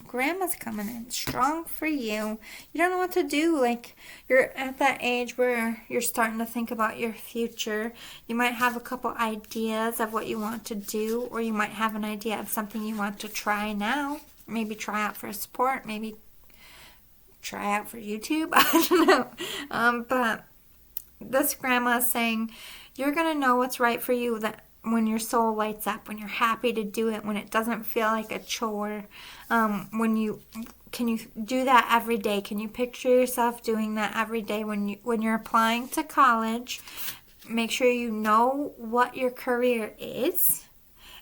Grandma's coming in strong for you. You don't know what to do. Like, you're at that age where you're starting to think about your future. You might have a couple ideas of what you want to do, or you might have an idea of something you want to try now. Maybe try out for a sport. Maybe try out for YouTube. I don't know. But this grandma is saying you're going to know what's right for you that when your soul lights up, when you're happy to do it, when it doesn't feel like a chore, can you do that every day? Can you picture yourself doing that every day when you're applying to college? Make sure you know what your career is,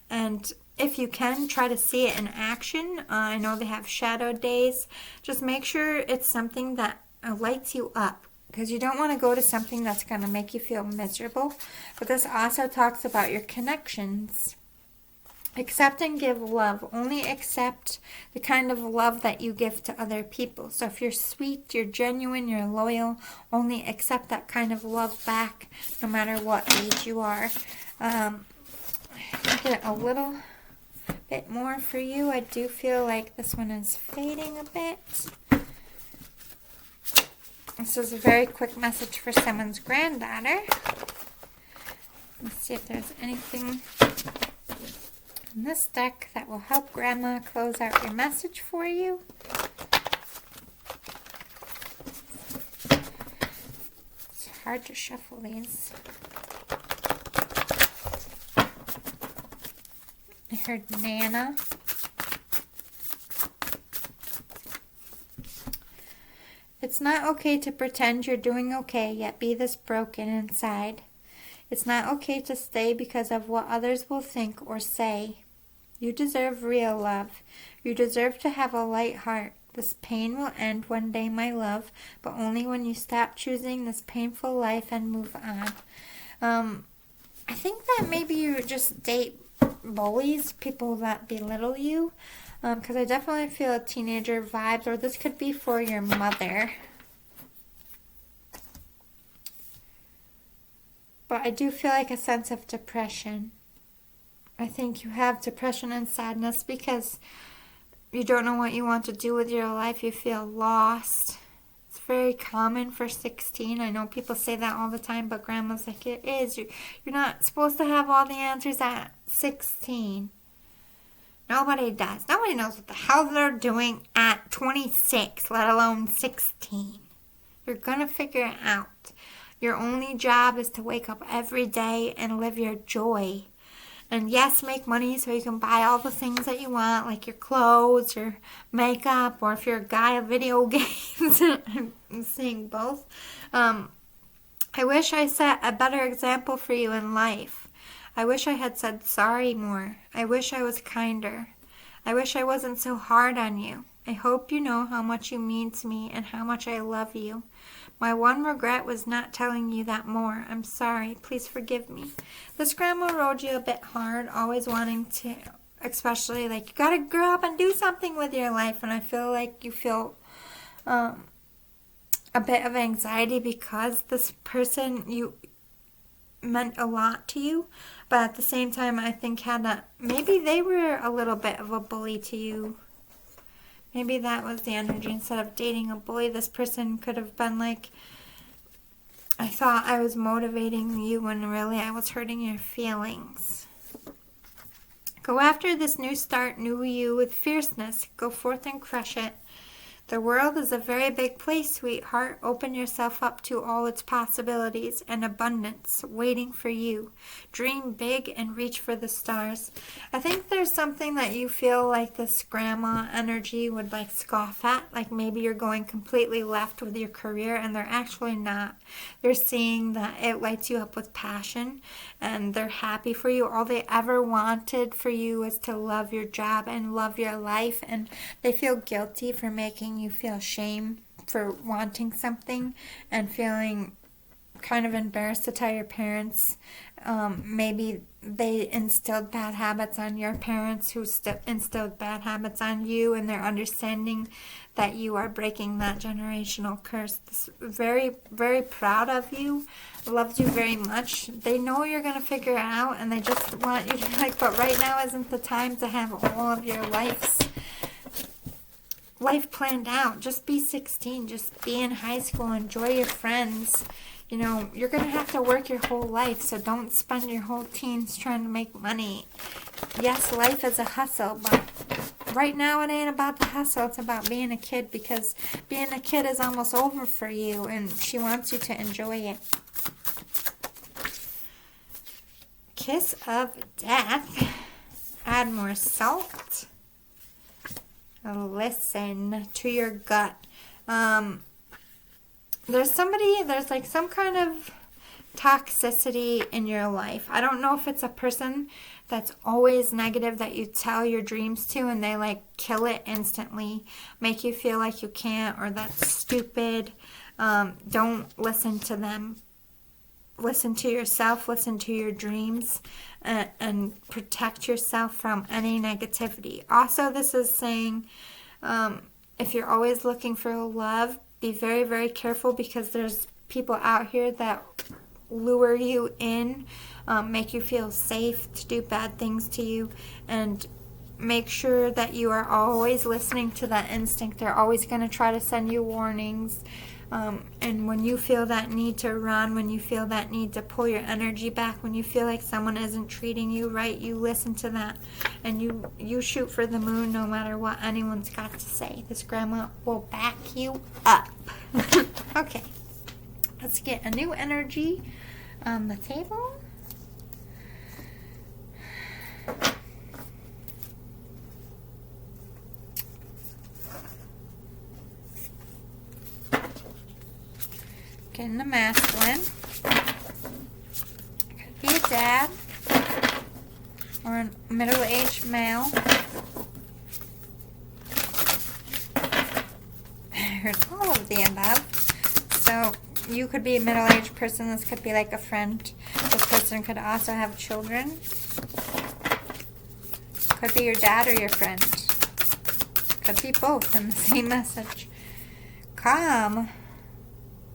and if you can, try to see it in action. I know they have shadow days. Just make sure it's something that lights you up, because you don't want to go to something that's going to make you feel miserable. But this also talks about your connections. Accept and give love. Only accept the kind of love that you give to other people. So if you're sweet, you're genuine, you're loyal, only accept that kind of love back, no matter what age you are. Get a little bit more for you. I do feel like this one is fading a bit. This is a very quick message for someone's granddaughter. Let's see if there's anything in this deck that will help Grandma close out your message for you. It's hard to shuffle these. I heard Nana. It's not okay to pretend you're doing okay, yet be this broken inside. It's not okay to stay because of what others will think or say. You deserve real love. You deserve to have a light heart. This pain will end one day, my love, but only when you stop choosing this painful life and move on. I think that maybe you just date bullies, people that belittle you. Because I definitely feel teenager vibes, or this could be for your mother. But I do feel like a sense of depression. I think you have depression and sadness because you don't know what you want to do with your life. You feel lost. It's very common for 16. I know people say that all the time, but Grandma's like, it is. You're not supposed to have all the answers at 16. Nobody does. Nobody knows what the hell they're doing at 26, let alone 16. You're going to figure it out. Your only job is to wake up every day and live your joy. And yes, make money so you can buy all the things that you want, like your clothes or makeup, or if you're a guy, of video games. I'm saying both. I wish I set a better example for you in life. I wish I had said sorry more. I wish I was kinder. I wish I wasn't so hard on you. I hope you know how much you mean to me and how much I love you. My one regret was not telling you that more. I'm sorry. Please forgive me. This grandma rode you a bit hard, always wanting to, especially like, you gotta grow up and do something with your life. And I feel like you feel a bit of anxiety because this person, you meant a lot to you, but at the same time I think maybe they were a little bit of a bully to you. Maybe that was the energy. Instead of dating a bully, this person could have been like, I thought I was motivating you when really I was hurting your feelings. Go after this new start, new you with fierceness. Go forth and crush it. The world is a very big place, sweetheart. Open yourself up to all its possibilities and abundance waiting for you. Dream big and reach for the stars. I think there's something that you feel like this grandma energy would like scoff at. Like maybe you're going completely left with your career and they're actually not. They're seeing that it lights you up with passion and they're happy for you. All they ever wanted for you was to love your job and love your life, and they feel guilty for making you feel shame for wanting something and feeling kind of embarrassed to tell your parents. Maybe they instilled bad habits on your parents who instilled bad habits on you, and they're understanding that you are breaking that generational curse. Very, very proud of you, loves you very much. They know you're going to figure it out, and they just want you to be like, but right now isn't the time to have all of your life planned out. Just be 16. Just be in high school. Enjoy your friends. You know, you're going to have to work your whole life, so don't spend your whole teens trying to make money. Yes, life is a hustle, but right now it ain't about the hustle. It's about being a kid, because being a kid is almost over for you, and she wants you to enjoy it. Kiss of death. Add more salt. Listen to your gut. There's like some kind of toxicity in your life. I don't know if it's a person that's always negative that you tell your dreams to, and they like kill it instantly, make you feel like you can't, or that's stupid. Don't listen to them. Listen to yourself, listen to your dreams, and protect yourself from any negativity. Also, this is saying, if you're always looking for love, be very, very careful, because there's people out here that lure you in, make you feel safe to do bad things to you, and make sure that you are always listening to that instinct. They're always going to try to send you warnings. And when you feel that need to run, when you feel that need to pull your energy back, when you feel like someone isn't treating you right, you listen to that, and you shoot for the moon no matter what anyone's got to say. This grandma will back you up. Okay, let's get a new energy on the table. Getting the masculine. Could be a dad or a middle-aged male. I heard all of the above. So you could be a middle-aged person. This could be like a friend. This person could also have children. Could be your dad or your friend. Could be both in the same message. Calm.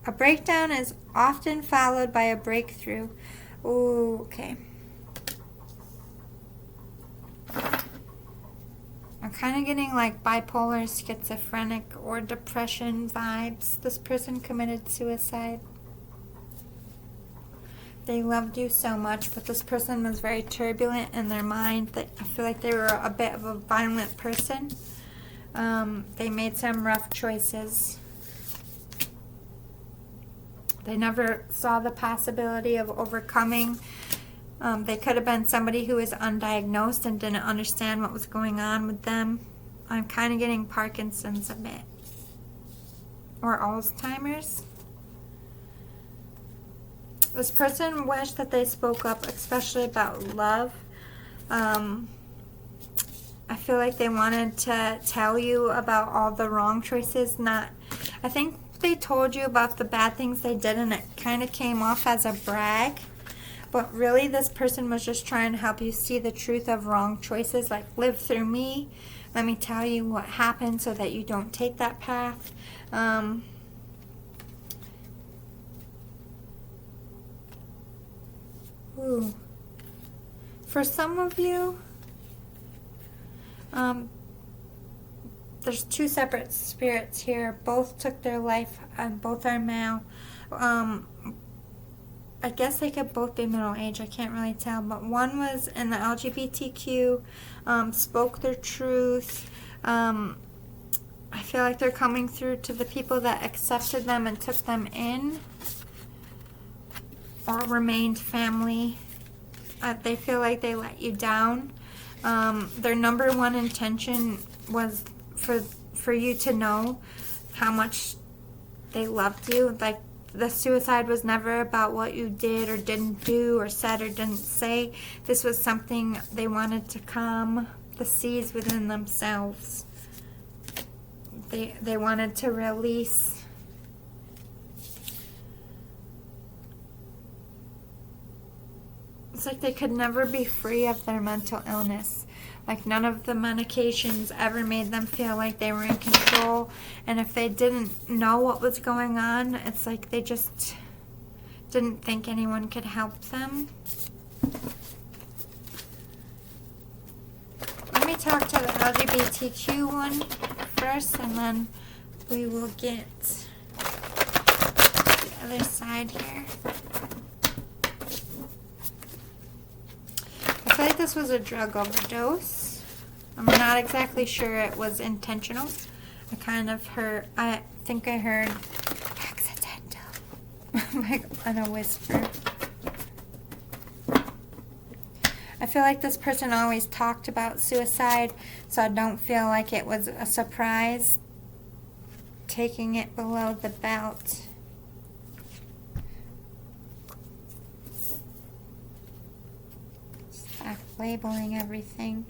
A breakdown is often followed by a breakthrough. Ooh, okay. I'm kind of getting like bipolar, schizophrenic, or depression vibes. This person committed suicide. They loved you so much, but this person was very turbulent in their mind. I feel like they were a bit of a violent person. They made some rough choices. They never saw the possibility of overcoming. They could have been somebody who was undiagnosed and didn't understand what was going on with them. I'm kind of getting Parkinson's a bit. Or Alzheimer's. This person wished that they spoke up, especially about love. I feel like they wanted to tell you about all the wrong choices. I think they told you about the bad things they did, and it kind of came off as a brag. But really, this person was just trying to help you see the truth of wrong choices. Like, live through me. Let me tell you what happened so that you don't take that path. For some of you, there's two separate spirits here. Both took their life, and both are male. I guess they could both be middle age. I can't really tell. But one was in the LGBTQ, spoke their truth. I feel like they're coming through to the people that accepted them and took them in, or remained family. They feel like they let you down. Their number one intention was for you to know how much they loved you. Like, the suicide was never about what you did or didn't do or said or didn't say. This was something they wanted to calm the seas within themselves. They wanted to release It's like they could never be free of their mental illness. Like none of the medications ever made them feel like they were in control. And if they didn't know what was going on, it's like they just didn't think anyone could help them. Let me talk to the LGBTQ one first, and then we will get the other side here. I feel like this was a drug overdose. I'm not exactly sure it was intentional. I think I heard accidental, like in a whisper. I feel like this person always talked about suicide, so I don't feel like it was a surprise taking it below the belt. Stop labeling everything.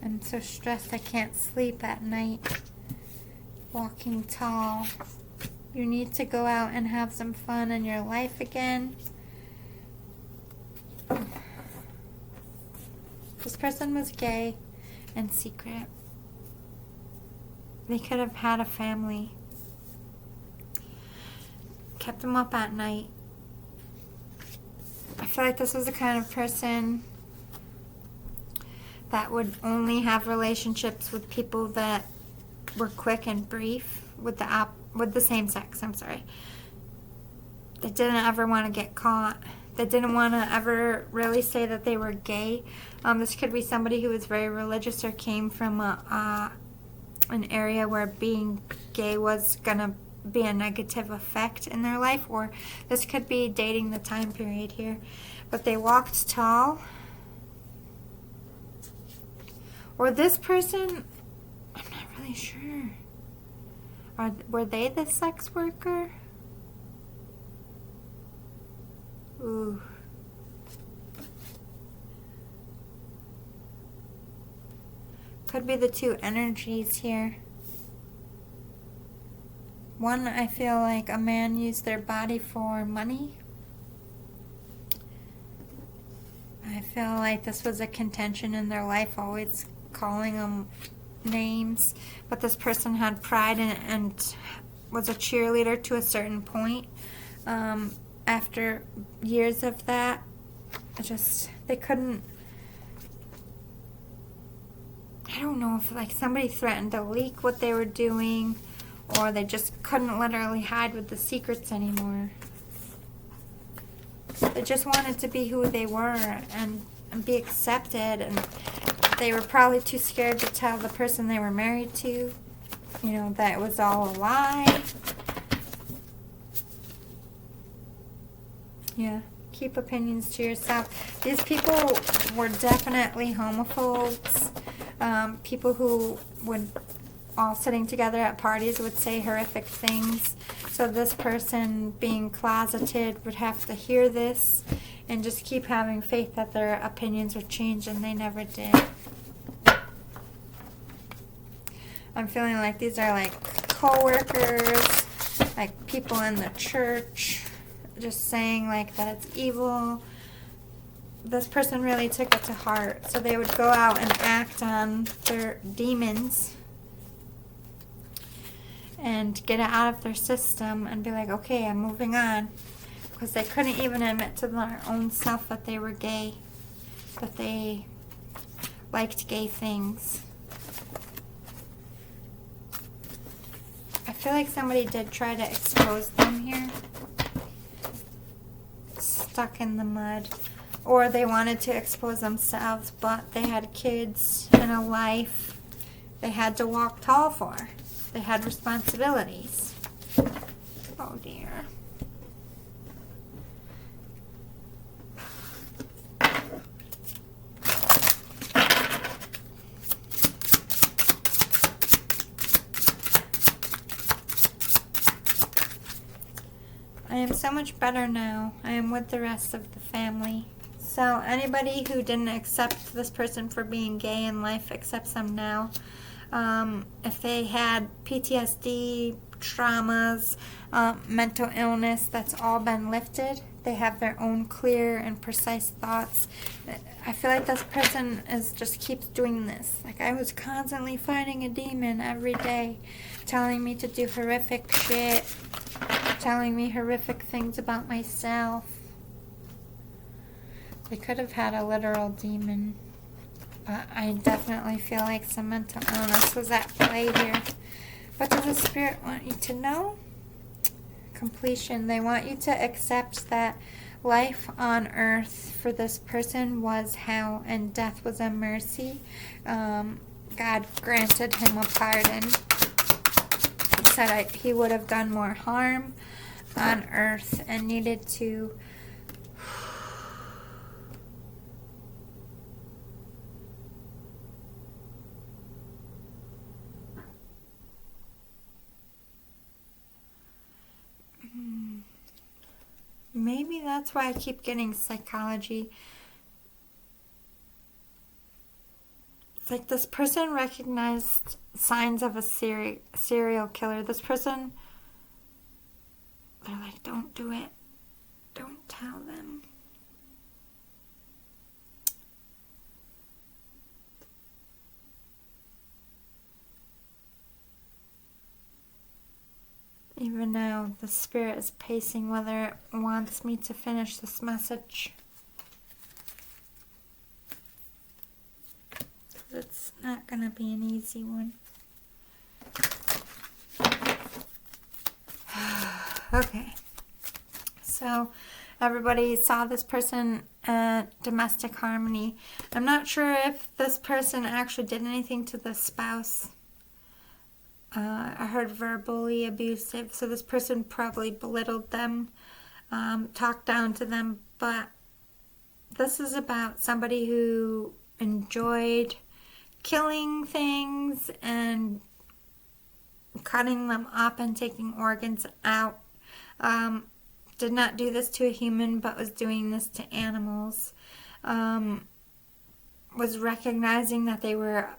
I'm so stressed I can't sleep at night. Walking tall. You need to go out and have some fun in your life again. This person was gay and secret. They could have had a family. Kept them up at night. I feel like this was the kind of person that would only have relationships with people that were quick and brief with the same sex. I'm sorry. They didn't ever want to get caught. They didn't want to ever really say that they were gay. This could be somebody who was very religious or came from an area where being gay was going to be a negative effect in their life, or this could be dating the time period here. But they walked tall. Or this person, I'm not really sure. Were they the sex worker? Ooh. Could be the two energies here. One, I feel like a man used their body for money. I feel like this was a contention in their life, always calling them names. But this person had pride and was a cheerleader to a certain point. After years of that, they couldn't, I don't know if like somebody threatened to leak what they were doing, or they just couldn't literally hide with the secrets anymore. They just wanted to be who they were and be accepted, and they were probably too scared to tell the person they were married to, that it was all a lie. Yeah, keep opinions to yourself. These people were definitely homophobes. People who would, all sitting together at parties, would say horrific things. So this person, being closeted, would have to hear this and just keep having faith that their opinions would change, and they never did. I'm feeling like these are like co-workers, like people in the church, just saying like that it's evil. This person really took it to heart, so they would go out and act on their demons and get it out of their system and be like, okay, I'm moving on, because they couldn't even admit to their own self that they were gay, that they liked gay things. I feel like somebody did try to expose them here. Stuck in the mud. Or they wanted to expose themselves, but they had kids and a life they had to walk tall for. They had responsibilities. Oh dear. I am so much better now. I am with the rest of the family. So anybody who didn't accept this person for being gay in life accepts them now. If they had PTSD, traumas, mental illness, that's all been lifted. they have their own clear and precise thoughts. I feel like this person just keeps doing this. Like, I was constantly fighting a demon every day, telling me to do horrific shit, telling me horrific things about myself. They could have had a literal demon. But I definitely feel like some mental illness was at play here. What does the Spirit want you to know? Completion. They want you to accept that life on earth for this person was hell and death was a mercy. God granted him a pardon. He said he would have done more harm on earth and needed to maybe that's why I keep getting psychology. It's like this person recognized signs of a serial killer. This person, they're like, don't do it. Don't tell them. Even now, the Spirit is pacing whether it wants me to finish this message. It's not going to be an easy one. Okay. So, everybody saw this person at Domestic Harmony. I'm not sure if this person actually did anything to the spouse. I heard verbally abusive, so this person probably belittled them, talked down to them, but this is about somebody who enjoyed killing things and cutting them up and taking organs out. Did not do this to a human, but was doing this to animals. Was recognizing that they were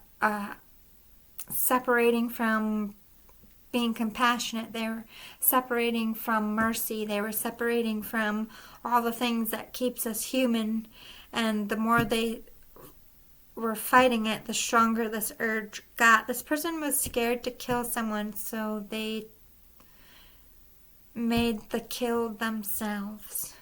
separating from being compassionate. They were separating from mercy. They were separating from all the things that keeps us human. And the more they were fighting it, the stronger this urge got. This person was scared to kill someone, so they made the kill themselves.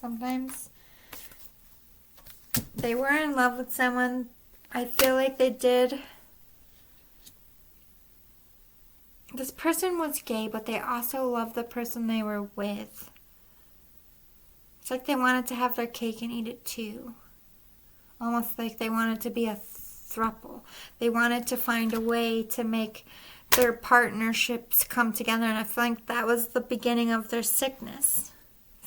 Sometimes they were in love with someone. I feel like they did. This person was gay, but they also loved the person they were with. It's like they wanted to have their cake and eat it too. Almost like they wanted to be a throuple. They wanted to find a way to make their partnerships come together, and I feel like that was the beginning of their sickness.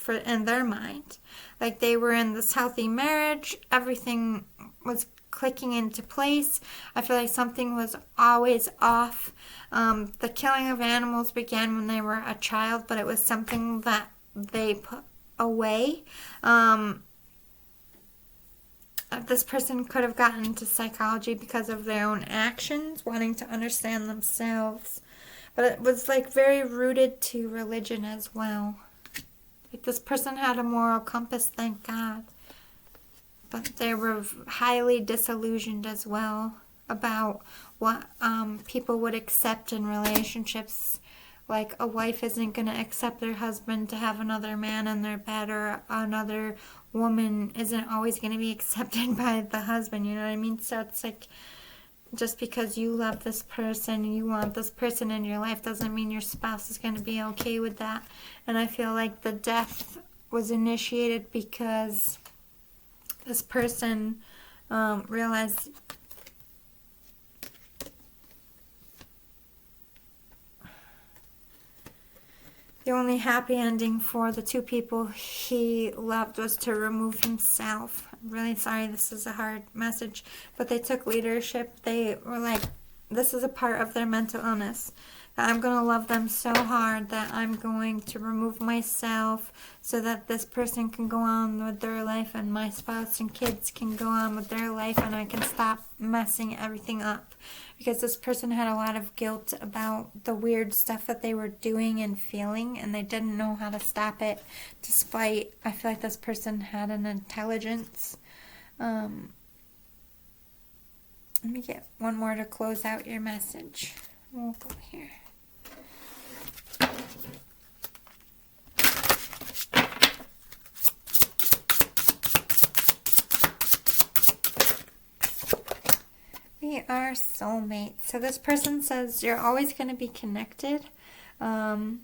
In their mind. Like, they were in this healthy marriage, everything was clicking into place. I feel like something was always off. The killing of animals began when they were a child, but it was something that they put away. This person could have gotten into psychology because of their own actions, wanting to understand themselves, but it was like very rooted to religion as well. Like, this person had a moral compass, thank God. But they were highly disillusioned as well about what people would accept in relationships. Like, a wife isn't going to accept their husband to have another man in their bed, or another woman isn't always going to be accepted by the husband, you know what I mean? So it's like, just because you love this person and you want this person in your life doesn't mean your spouse is going to be okay with that. And I feel like the death was initiated because this person realized the only happy ending for the two people he loved was to remove himself. I'm really sorry, this is a hard message, but they took leadership. They were like, this is a part of their mental illness. That I'm going to love them so hard that I'm going to remove myself so that this person can go on with their life and my spouse and kids can go on with their life and I can stop messing everything up. Because this person had a lot of guilt about the weird stuff that they were doing and feeling and they didn't know how to stop it, despite I feel like this person had an intelligence. Let me get one more to close out your message. We'll go here. We are soulmates. So this person says you're always going to be connected. Their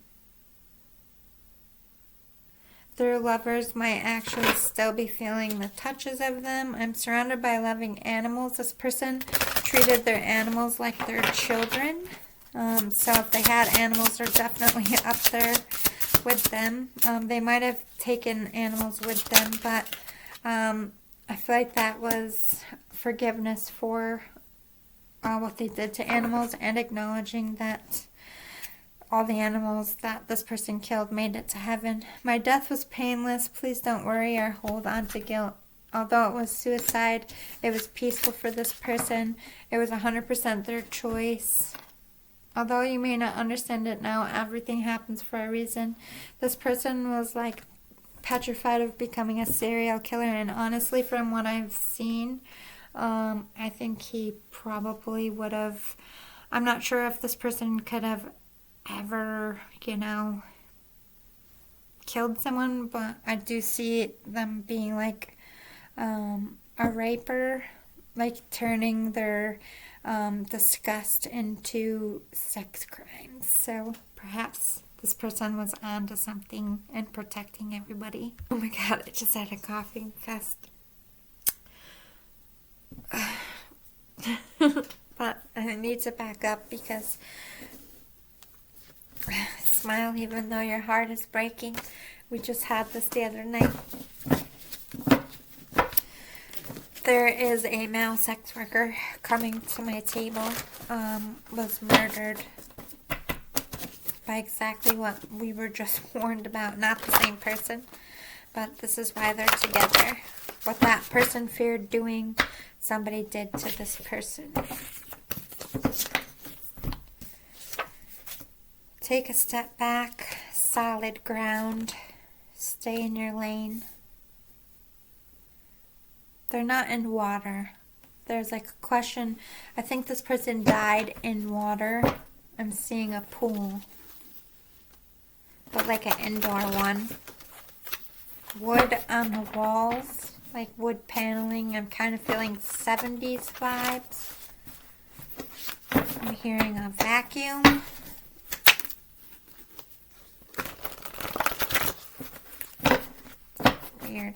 lovers might actually still be feeling the touches of them. I'm surrounded by loving animals. This person treated their animals like their children. So if they had animals, they're definitely up there with them. They might have taken animals with them, but I feel like that was forgiveness for what they did to animals and acknowledging that all the animals that this person killed made it to heaven. My death was painless. Please don't worry or hold on to guilt. Although it was suicide, it was peaceful for this person. It was 100% their choice. Although you may not understand it now, everything happens for a reason. This person was like petrified of becoming a serial killer, and honestly, from what I've seen, I think he probably would have. I'm not sure if this person could have ever, killed someone, but I do see them being like a raper, like turning their disgust into sex crimes. So perhaps this person was onto something and protecting everybody. Oh my god, I just had a coughing fest. But I need to back up because smile even though your heart is breaking. We just had this the other night. There is a male sex worker coming to my table, was murdered by exactly what we were just warned about. Not the same person, but this is why they're together. What that person feared doing, somebody did to this person. Take a step back, solid ground, stay in your lane. They're not in water. There's like a question. I think this person died in water. I'm seeing a pool, but like an indoor one. Wood on the walls, like wood paneling. I'm kind of feeling 70s vibes. I'm hearing a vacuum. Weird.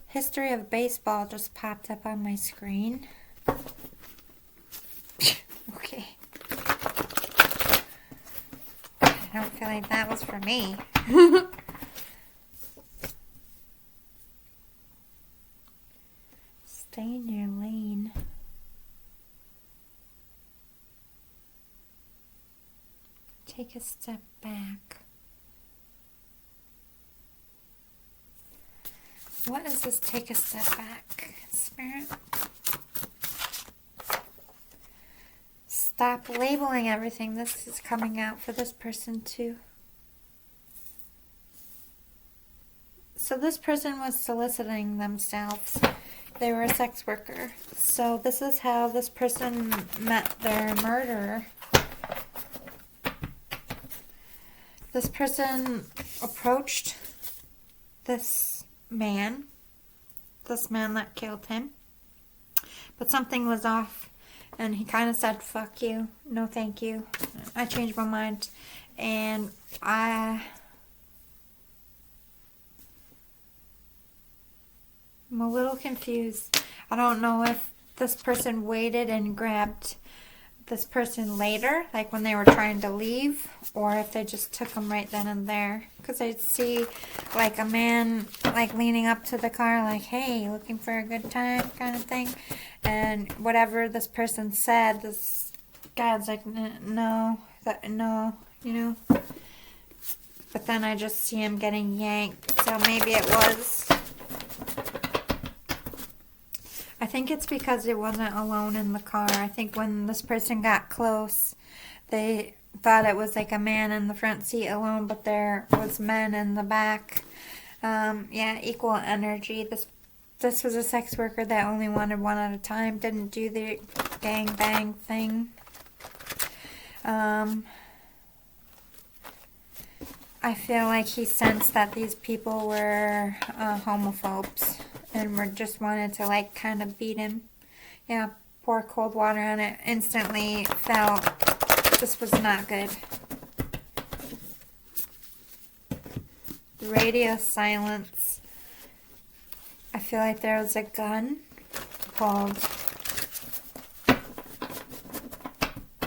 History of baseball just popped up on my screen. Okay. I don't feel like that was for me. Stay in your lane. Take a step back. What is this take a step back, Spirit? Stop labeling everything. This is coming out for this person too. So this person was soliciting themselves. They were a sex worker. So this is how this person met their murderer. This person approached this man that killed him, but something was off, and he kind of said, fuck you, no thank you, I changed my mind, and I'm a little confused. I don't know if this person waited and grabbed this person later, like when they were trying to leave, or if they just took him right then and there. Because I see like a man like leaning up to the car like, hey, looking for a good time kind of thing. And whatever this person said, this God's like, no, no, you know. But then I just see him getting yanked, so maybe it was. I think it's because it wasn't alone in the car. I think when this person got close, they thought it was like a man in the front seat alone, but there was men in the back. Yeah, equal energy. This was a sex worker that only wanted one at a time, didn't do the gang bang thing. I feel like he sensed that these people were homophobes and were just wanted to like kind of beat him. Yeah, pour cold water on it. Instantly felt this was not good. Radio silence. I feel like there was a gun pulled.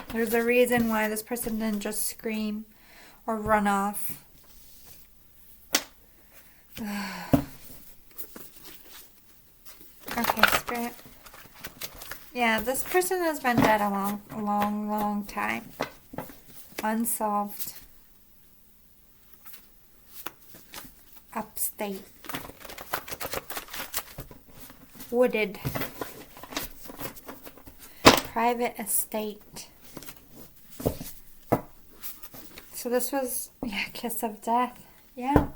There's a reason why this person didn't just scream or run off. Okay, Spirit. Yeah, this person has been dead a long time. Unsolved. Upstate. Wooded. Private estate. So this was, yeah, kiss of death. Yeah.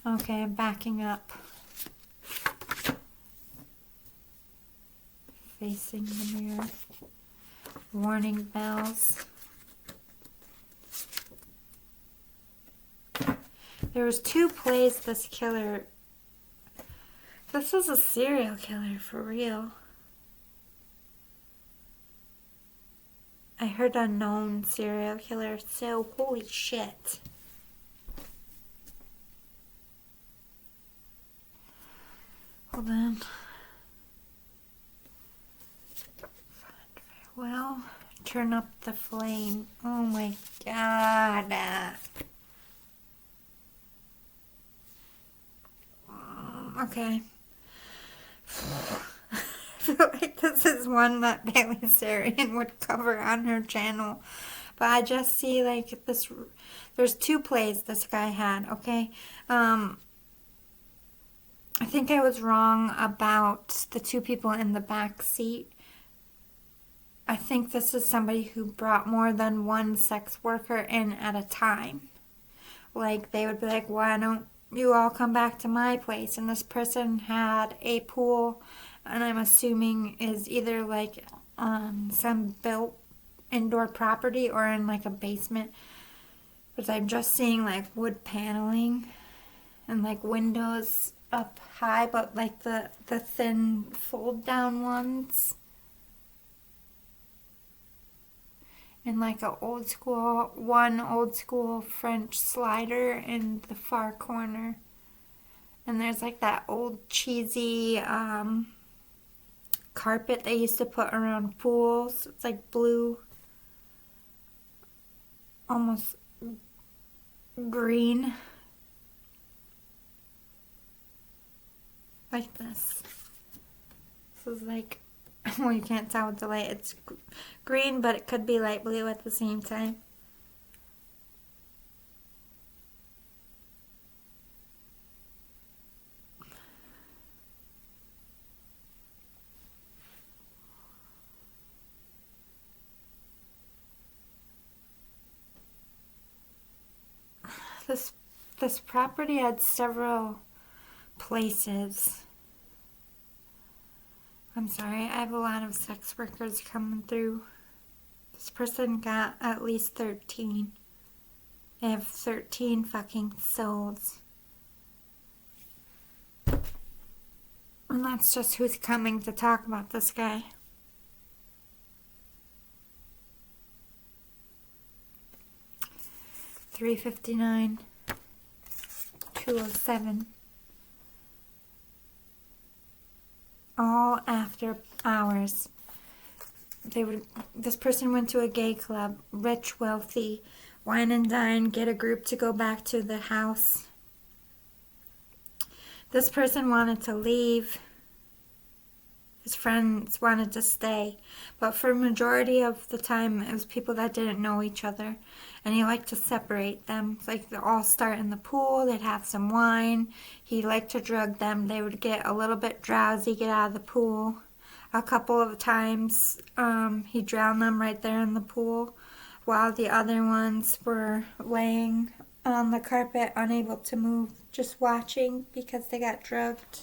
Okay, I'm backing up. Facing the mirror. Warning bells. There was 2 plays this killer. This was a serial killer for real. I heard unknown serial killer, so holy shit. Hold on. Well, turn up the flame. Oh my god. Okay. I feel like this is one that Bailey Sarian would cover on her channel. But I just see like this. There's 2 plays this guy had, okay? I think I was wrong about the 2 people in the back seat. I think this is somebody who brought more than one sex worker in at a time. Like, they would be like, why don't you all come back to my place? And this person had a pool, and I'm assuming is either like some built indoor property or in like a basement. But I'm just seeing like wood paneling and like windows up high, but like the thin fold down ones. And like a old school French slider in the far corner. And there's like that old cheesy carpet they used to put around pools. It's like blue, almost green. Like this. This is like, well, you can't tell with the light. It's green, but it could be light blue at the same time. This property had several places. I'm sorry, I have a lot of sex workers coming through. This person got at least 13. They have 13 fucking souls. And that's just who's coming to talk about this guy. $3.59, $2.07. All after hours. This person went to a gay club, rich, wealthy, wine and dine, get a group to go back to the house. This person wanted to leave. His friends wanted to stay, but for majority of the time, it was people that didn't know each other, and he liked to separate them. Like, they all start in the pool, they'd have some wine. He liked to drug them. They would get a little bit drowsy, get out of the pool. A couple of times, he drowned them right there in the pool, while the other ones were laying on the carpet, unable to move, just watching because they got drugged.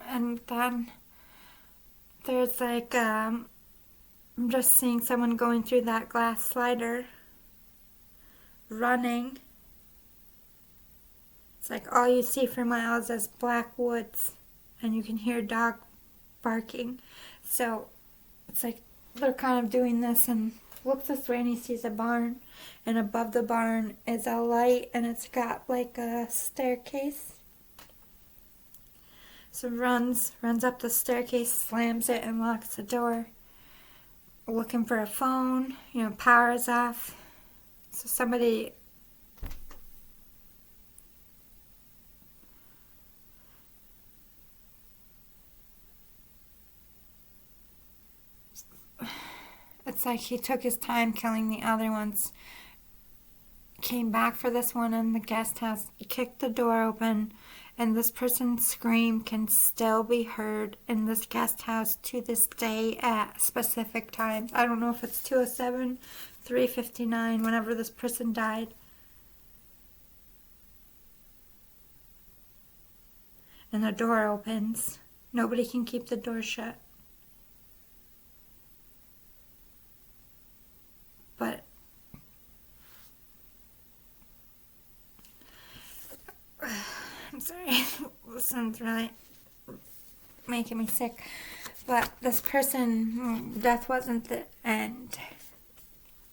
And then there's like, I'm just seeing someone going through that glass slider, running. It's like all you see for miles is black woods, and you can hear dog barking. So it's like they're kind of doing this, and looks this way and he sees a barn, and above the barn is a light, and it's got like a staircase. So runs up the staircase, slams it, and locks the door. Looking for a phone, power is off. So somebody it's like he took his time killing the other ones. Came back for this one in the guest house, kicked the door open, and this person's scream can still be heard in this guest house to this day at specific times. I don't know if it's 2:07, 3:59, whenever this person died. And the door opens. Nobody can keep the door shut. But I'm sorry, this sounds really making me sick. But this person, death wasn't the end.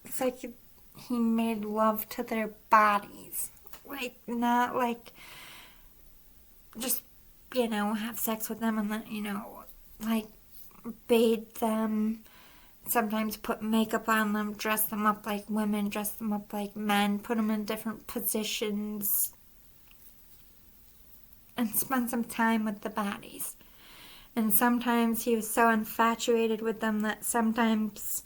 It's like he made love to their bodies. Like, not like just, have sex with them and then, like bathe them. Sometimes put makeup on them, dress them up like women, dress them up like men, put them in different positions, and spend some time with the bodies. And sometimes he was so infatuated with them that sometimes,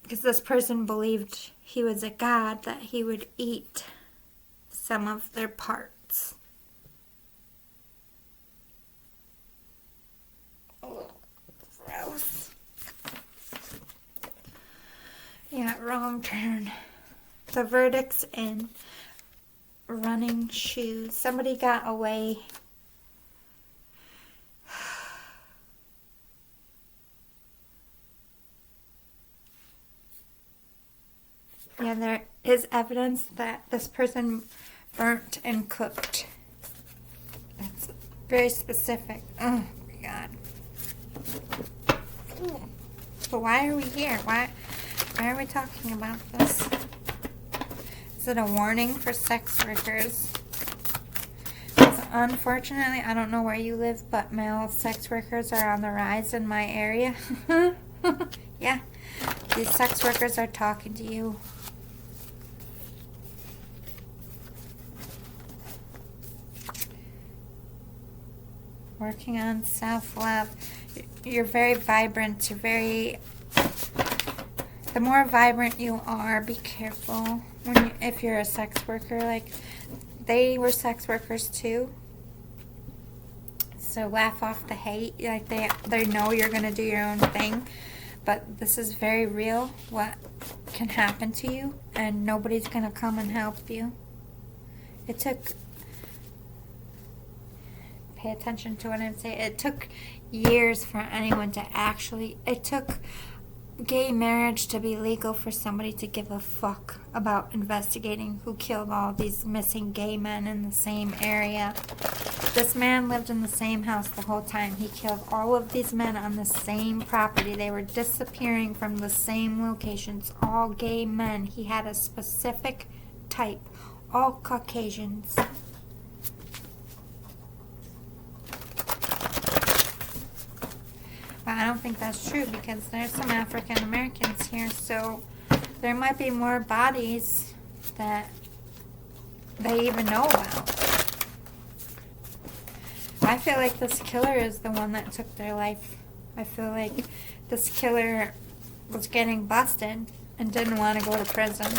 because this person believed he was a god, that he would eat some of their parts. Oh, gross. Yeah, wrong turn. The verdict's in. Running shoes. Somebody got away. Yeah, there is evidence that this person burnt and cooked. That's very specific. Oh my god. Ooh. But why are we here? Why are we talking about this? Is it a warning for sex workers? Because unfortunately, I don't know where you live, but male sex workers are on the rise in my area. Yeah, these sex workers are talking to you. Working on self-love. You're very vibrant. The more vibrant you are, be careful if you're a sex worker. Like, they were sex workers too. So laugh off the hate. Like, they know you're gonna do your own thing, but this is very real. What can happen to you, and nobody's gonna come and help you. Pay attention to what I'm saying. It took years for anyone to it took gay marriage to be legal for somebody to give a fuck about investigating who killed all these missing gay men in the same area. This man lived in the same house the whole time. He killed all of these men on the same property. They were disappearing from the same locations. All gay men. He had a specific type. All Caucasians. I don't think that's true because there's some African Americans here, so there might be more bodies that they even know about. I feel like this killer is the one that took their life. I feel like this killer was getting busted and didn't want to go to prison.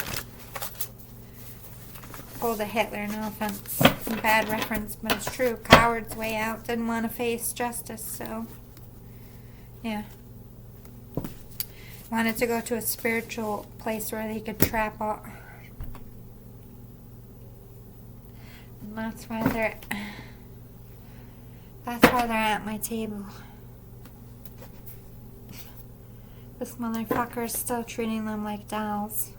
Pulled a Hitler, no offense. Bad reference, but it's true. Coward's way out. Didn't want to face justice, so yeah. Wanted to go to a spiritual place where he could trap all. And that's why they're at my table. This motherfucker is still treating them like dolls.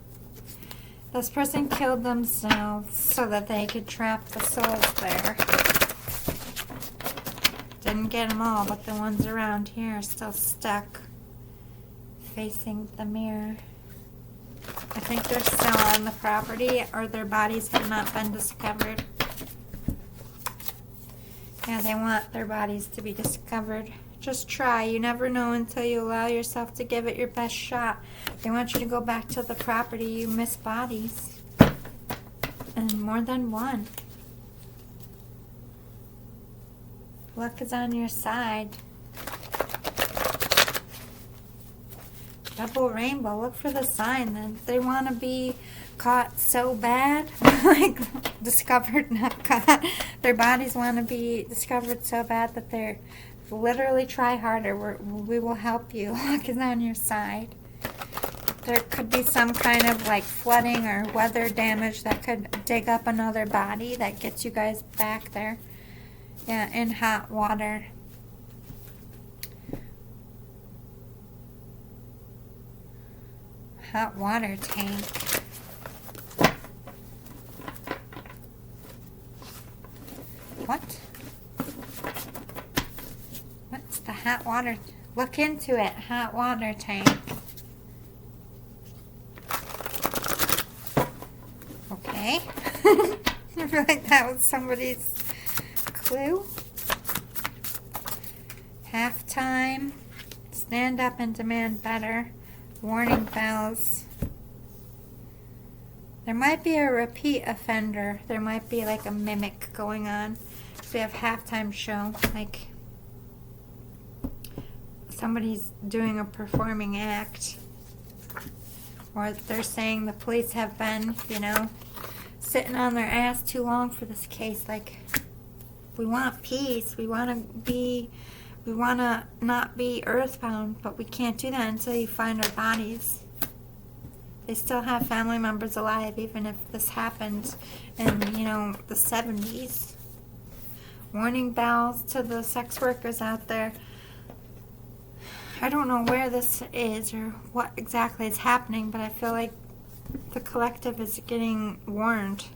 This person killed themselves so that they could trap the souls there. Didn't get them all, but the ones around here are still stuck facing the mirror. I think they're still on the property or their bodies have not been discovered. Yeah, they want their bodies to be discovered. Just try. You never know until you allow yourself to give it your best shot. They want you to go back to the property. You miss bodies. And more than one. Luck is on your side. Double rainbow. Look for the sign then. They want to be caught so bad. Like, discovered, not caught. Their bodies want to be discovered so bad that they're literally try harder. We will help you. Luck is on your side. There could be some kind of like flooding or weather damage that could dig up another body that gets you guys back there. Yeah, in hot water. Hot water tank. What? What's the hot water? Look into it. Hot water tank. Okay. I feel like that was somebody's clue. Halftime. Stand up and demand better. Warning bells. There might be a repeat offender. There might be like a mimic going on. So we have halftime show. Like somebody's doing a performing act. Or they're saying the police have been, sitting on their ass too long for this case. Like, we want peace. We want to not be earthbound, but we can't do that until you find our bodies. They still have family members alive, even if this happened in, the 70s. Warning bells to the sex workers out there. I don't know where this is or what exactly is happening, but I feel like the collective is getting warned.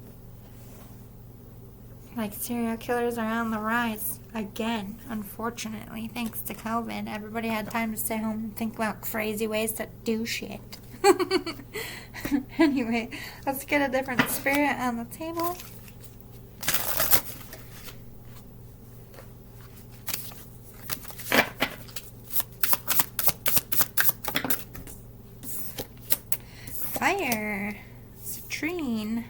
Like, serial killers are on the rise again, unfortunately, thanks to COVID. Everybody had time to stay home and think about crazy ways to do shit. Anyway, let's get a different spirit on the table. Fire. Citrine.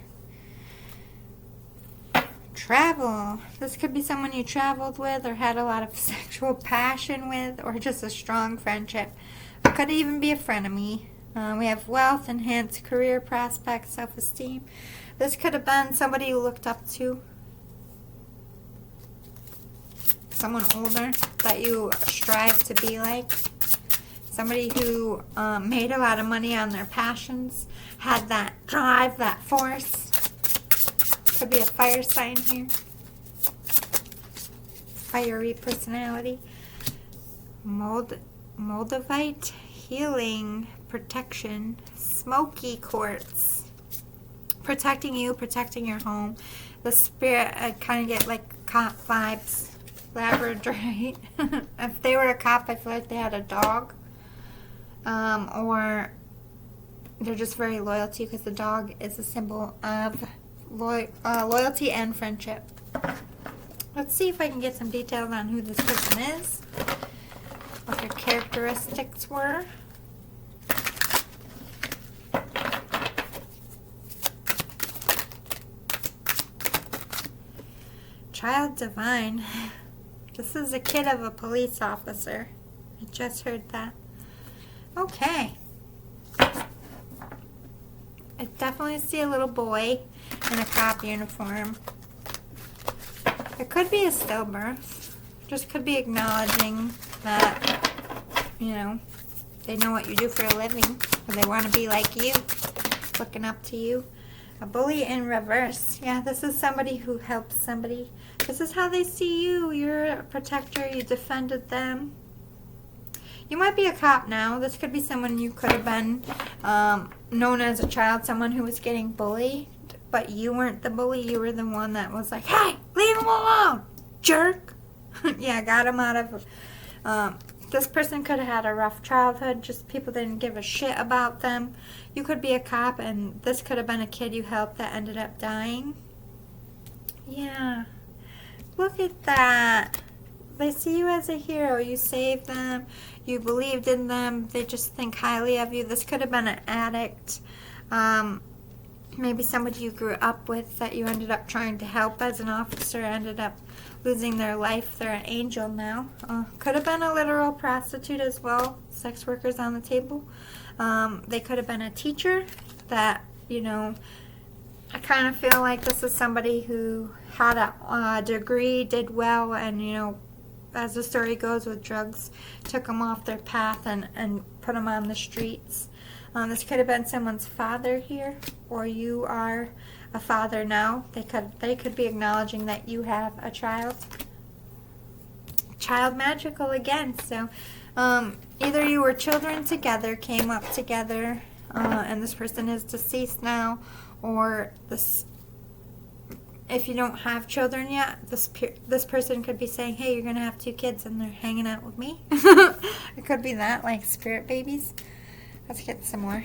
Travel. This could be someone you traveled with or had a lot of sexual passion with or just a strong friendship. It could even be a frenemy. We have wealth, enhanced career prospects, self-esteem. This could have been somebody you looked up to. Someone older that you strive to be like. Somebody who made a lot of money on their passions, had that drive, that force. Could be a fire sign here. Fiery personality. Moldavite, healing, protection, smoky quartz. Protecting you, protecting your home. The spirit, I kind of get like cop vibes. Labradorite. If they were a cop, I feel like they had a dog. Or they're just very loyal to you because the dog is a symbol of loyalty and friendship. Let's see if I can get some details on who this person is, what their characteristics were. Child divine. This is a kid of a police officer. I just heard that. Okay. I definitely see a little boy in a cop uniform. It could be a stillbirth. Just could be acknowledging that, you know, they know what you do for a living. Or they want to be like you. Looking up to you. A bully in reverse. Yeah, this is somebody who helps somebody. This is how they see you. You're a protector. You defended them. You might be a cop now. This could be someone you could have been known as a child, someone who was getting bullied. But you weren't the bully. You were the one that was like, hey, leave him alone, jerk. Yeah, got him out of... this person could have had a rough childhood. Just people didn't give a shit about them. You could be a cop, and this could have been a kid you helped that ended up dying. Yeah. Look at that. They see you as a hero. You saved them. You believed in them. They just think highly of you. This could have been an addict. Maybe somebody you grew up with that you ended up trying to help as an officer ended up losing their life. They're an angel now. Could have been a literal prostitute as well. Sex workers on the table. They could have been a teacher that, you know, I kind of feel like this is somebody who had a degree, did well, and, you know, as the story goes with drugs, took them off their path and put them on the streets. This could have been someone's father here, or you are a father now. They could be acknowledging that you have a child. Child magical again. So either you were children together, came up together, and this person is deceased now, or this. If you don't have children yet, this person could be saying, hey, you're going to have 2 kids and they're hanging out with me. It could be that, like spirit babies. Let's get some more.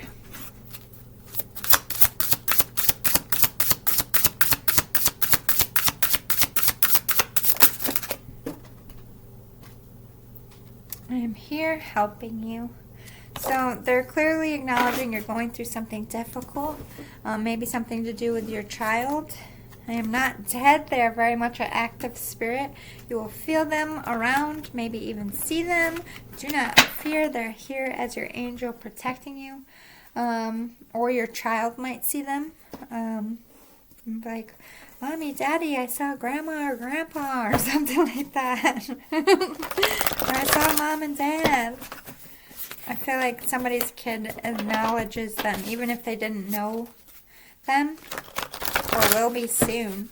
I am here helping you. So they're clearly acknowledging you're going through something difficult, maybe something to do with your child. I am not dead. They are very much an active spirit. You will feel them around, maybe even see them. Do not fear. They're here as your angel protecting you. Or your child might see them. Like, Mommy, Daddy, I saw Grandma or Grandpa or something like that. Or I saw Mom and Dad. I feel like somebody's kid acknowledges them, even if they didn't know them. Or will be soon.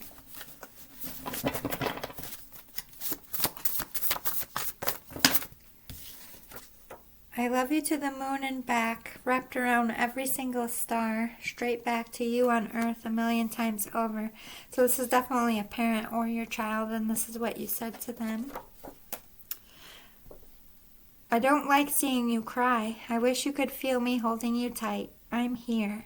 I love you to the moon and back, wrapped around every single star, straight back to you on earth 1,000,000 times over. So this is definitely a parent or your child, and this is what you said to them. I don't like seeing you cry. I wish you could feel me holding you tight. I'm here.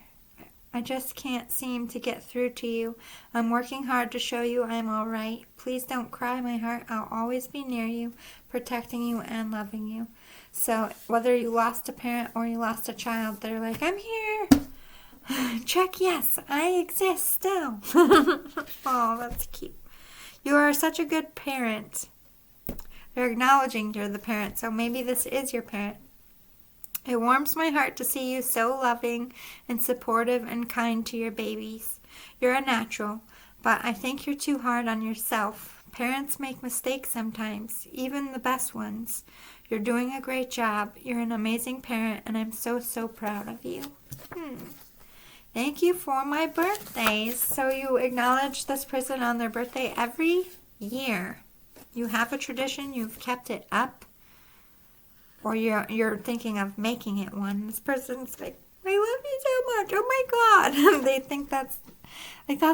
I just can't seem to get through to you. I'm working hard to show you I'm all right. Please don't cry, my heart. I'll always be near you, protecting you and loving you. So whether you lost a parent or you lost a child, they're like, I'm here. Check yes, I exist still. Oh, that's cute. You are such a good parent. They're acknowledging you're the parent, so maybe this is your parent. It warms my heart to see you so loving and supportive and kind to your babies. You're a natural, but I think you're too hard on yourself. Parents make mistakes sometimes, even the best ones. You're doing a great job. You're an amazing parent, and I'm so, so proud of you. Thank you for my birthdays. So you acknowledge this person on their birthday every year. You have a tradition, you've kept it up. Or you're thinking of making it one. This person's like, I love you so much. Oh my God. They think that's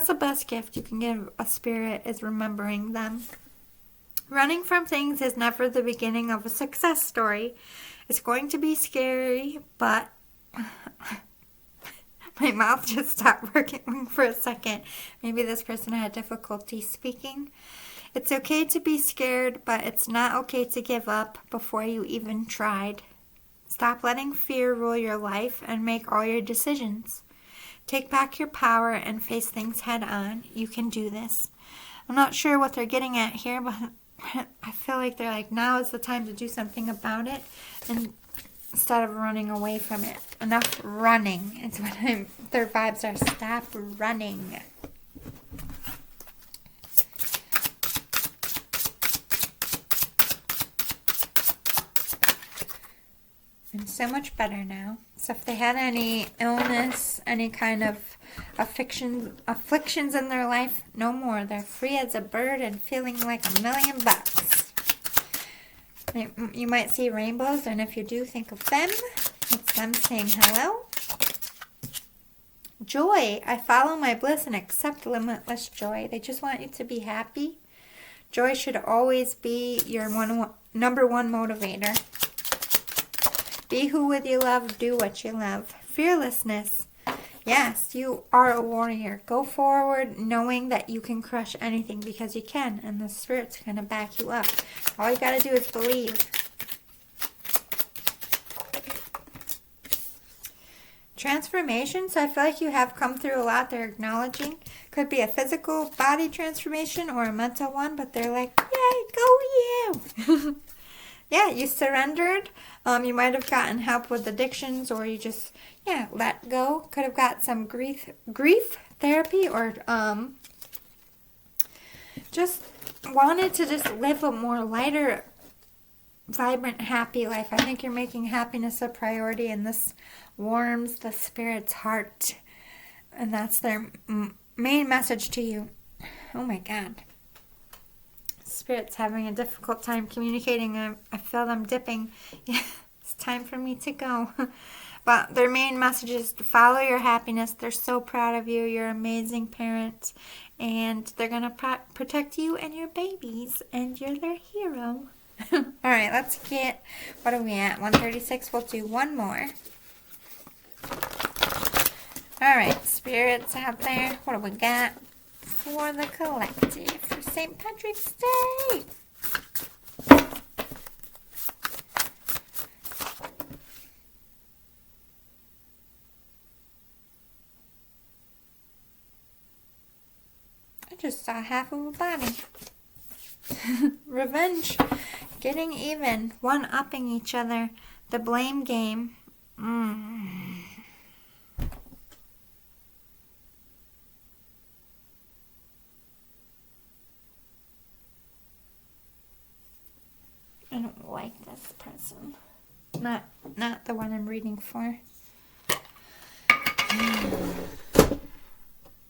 the best gift you can give a spirit is remembering them. Running from things is never the beginning of a success story. It's going to be scary, but my mouth just stopped working for a second. Maybe this person had difficulty speaking. It's okay to be scared, but it's not okay to give up before you even tried. Stop letting fear rule your life and make all your decisions. Take back your power and face things head on. You can do this. I'm not sure what they're getting at here, but I feel like they're like, now is the time to do something about it, and instead of running away from it. Enough running is what their vibes are. Stop running. I'm so much better now. So if they had any illness, any kind of afflictions in their life, no more. They're free as a bird and feeling like $1,000,000. You might see rainbows, and if you do, think of them. It's them saying hello. Joy. I follow my bliss and accept limitless joy. They just want you to be happy. Joy should always be your number one motivator. Be who with you love, do what you love. Fearlessness. Yes, you are a warrior. Go forward knowing that you can crush anything because you can, and the Spirit's going to back you up. All you got to do is believe. Transformation. So I feel like you have come through a lot they're acknowledging. Could be a physical body transformation or a mental one, but they're like, yay, go you. Yeah, you surrendered. You might have gotten help with addictions, or you just, let go. Could have got some grief therapy, or just wanted to just live a more lighter, vibrant, happy life. I think you're making happiness a priority, and this warms the Spirit's heart, and that's their main message to you. Oh my God. Spirit's having a difficult time communicating. I feel them dipping. Yeah, it's time for me to go. But their main message is to follow your happiness. They're so proud of you. You're an amazing parent. And they're going to protect you and your babies. And you're their hero. All right, let's get, what are we at? 136. We'll do one more. All right, spirits out there. What do we got for the collective for St. Patrick's Day? I just saw half of a body. Revenge. Getting even. One-upping each other. The blame game. I don't like this person. Not the one I'm reading for.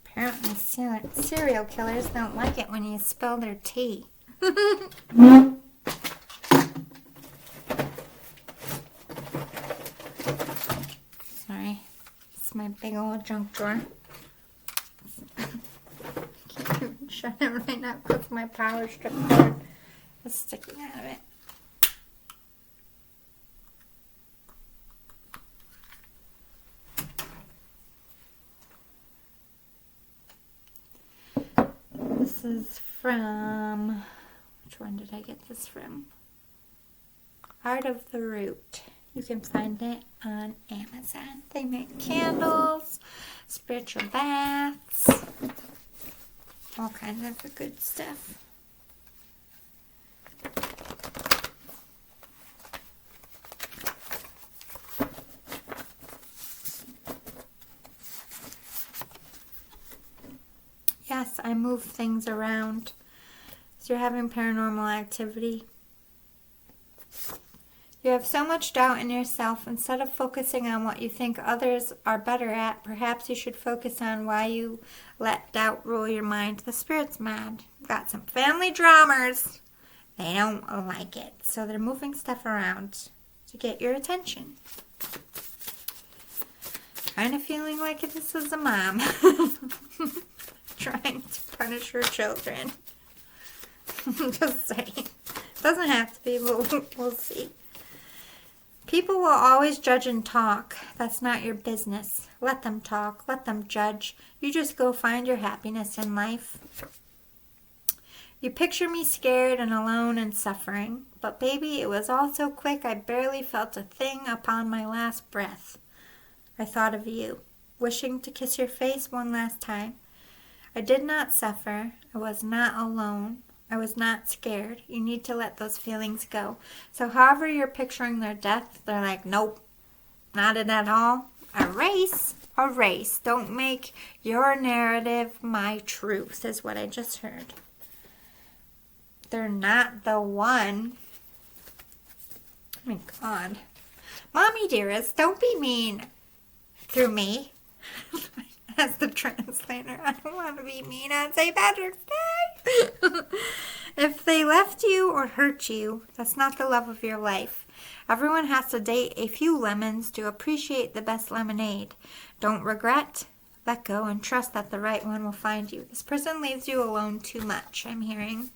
Apparently serial killers don't like it when you spill their tea. Sorry. It's my big old junk drawer. Can't even shut it right now because my power strip cord is sticking out of it. This is from, which one did I get this from? Art of the Root. You can find it on Amazon. They make candles, spiritual baths, all kinds of good stuff. Yes, I move things around. So you're having paranormal activity. You have so much doubt in yourself. Instead of focusing on what you think others are better at, perhaps you should focus on why you let doubt rule your mind. The Spirit's mad. Got some family dramas. They don't like it. So they're moving stuff around to get your attention. Kind of feeling like this is a mom. Trying to punish her children. Just saying. Doesn't have to be, but we'll see. People will always judge and talk. That's not your business. Let them talk. Let them judge. You just go find your happiness in life. You picture me scared and alone and suffering. But baby, it was all so quick I barely felt a thing upon my last breath. I thought of you, wishing to kiss your face one last time. I did not suffer. I was not alone. I was not scared. You need to let those feelings go. So however you're picturing their death, they're like, nope, not it at all. Erase. Erase. Don't make your narrative my truth, is what I just heard. They're not the one. Oh my God. Mommy dearest, don't be mean through me. As the translator, I don't want to be mean on St. Patrick's Day. If they left you or hurt you, that's not the love of your life. Everyone has to date a few lemons to appreciate the best lemonade. Don't regret, let go, and trust that the right one will find you. This person leaves you alone too much, I'm hearing.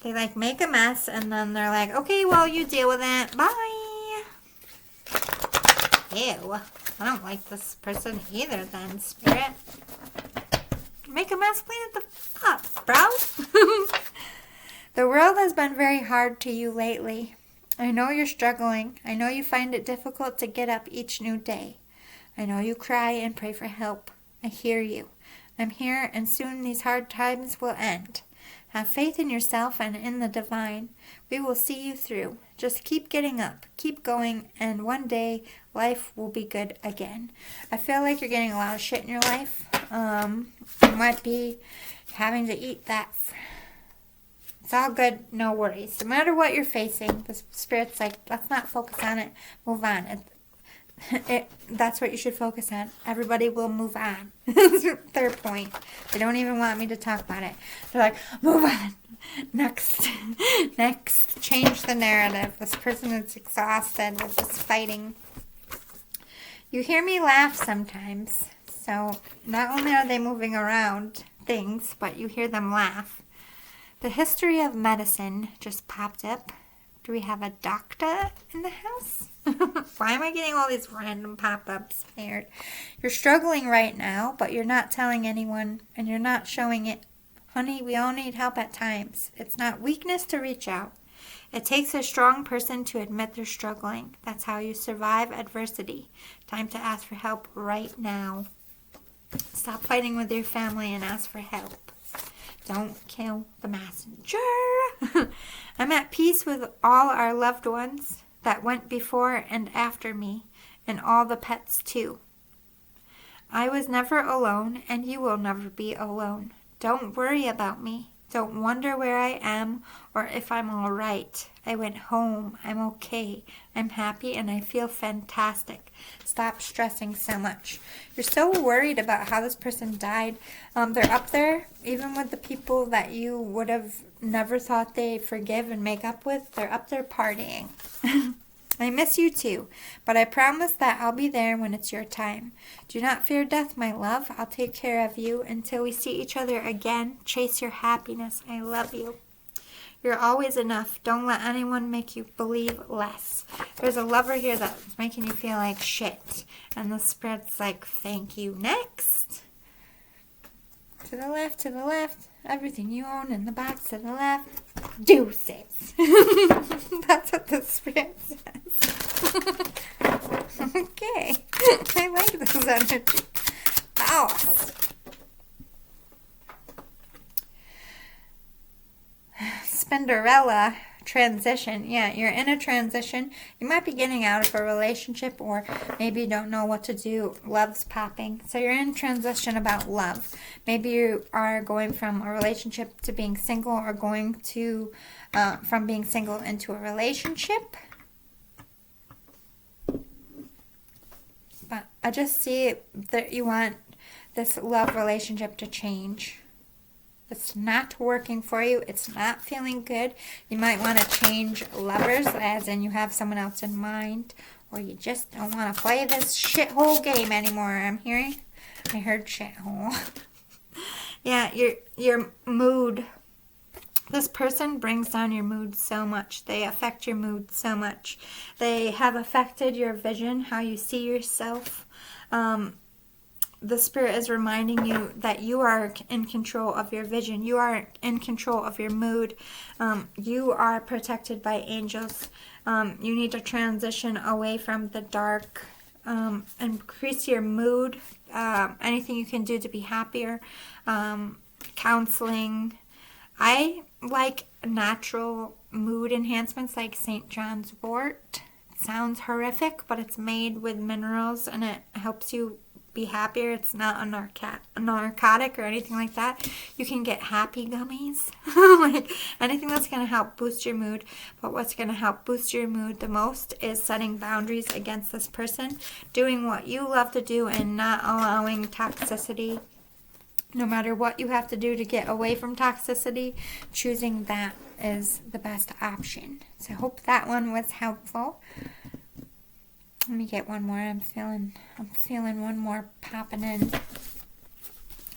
They like make a mess and then they're like, okay, well, you deal with it. Bye. Ew. I don't like this person either then, Spirit. Make a mess, clean it the up, bro. The world has been very hard to you lately. I know you're struggling. I know you find it difficult to get up each new day. I know you cry and pray for help. I hear you. I'm here, and soon these hard times will end. Have faith in yourself and in the divine. We will see you through. Just keep getting up, keep going, and one day life will be good again. I feel like you're getting a lot of shit in your life. You might be having to eat that. It's all good, no worries. No matter what you're facing, the Spirit's like, let's not focus on it, move on. That's what you should focus on. Everybody will move on. Their point. They don't even want me to talk about it. They're like, move on. Next. Next. Change the narrative. This person is exhausted with this fighting. You hear me laugh sometimes. So not only are they moving around things, but you hear them laugh. The history of medicine just popped up. Do we have a doctor in the house? Why am I getting all these random pop-ups here? You're struggling right now, but you're not telling anyone, and you're not showing it. Honey, we all need help at times. It's not weakness to reach out. It takes a strong person to admit they're struggling. That's how you survive adversity. Time to ask for help right now. Stop fighting with your family and ask for help. Don't kill the messenger. I'm at peace with all our loved ones that went before and after me, and all the pets too. I was never alone, and you will never be alone. Don't worry about me. Don't wonder where I am or if I'm all right. I went home. I'm okay. I'm happy and I feel fantastic. Stop stressing so much. You're so worried about how this person died. They're up there, even with the people that you would have never thought they'd forgive and make up with. They're up there partying. I miss you too, but I promise that I'll be there when it's your time. Do not fear death, my love. I'll take care of you until we see each other again. Chase your happiness. I love you. You're always enough. Don't let anyone make you believe less. There's a lover here that's making you feel like shit, and the Spirit's like, thank you. Next. To the left, to the left. Everything you own in the box to the left. Deuces. That's what the Spirit says. Okay. I like this energy. Boss. Spinderella. Transition. Yeah, you're in a transition. You might be getting out of a relationship, or maybe you don't know what to do. Love's popping. So you're in transition about love. Maybe you are going from a relationship to being single, or going to from being single into a relationship. But I just see that you want this love relationship to change. It's not working for you. It's not feeling good. You might want to change lovers, as in you have someone else in mind, or you just don't want to play this shithole game anymore. I'm hearing. I heard shithole. Yeah, your mood. This person brings down your mood so much. They affect your mood so much. They have affected your vision, how you see yourself. the Spirit is reminding you that you are in control of your vision. You are in control of your mood. You are protected by angels. You need to transition away from the dark. Increase your mood. Anything you can do to be happier. Counseling. I like natural mood enhancements like St. John's wort. It sounds horrific, but it's made with minerals and it helps you be happier. It's not a narcotic or anything like that. You can get happy gummies, like anything that's going to help boost your mood. But what's going to help boost your mood the most is setting boundaries against this person, doing what you love to do and not allowing toxicity. No matter what you have to do to get away from toxicity, choosing that is the best option. So I hope that one was helpful. Let me get one more. I'm feeling one more popping in.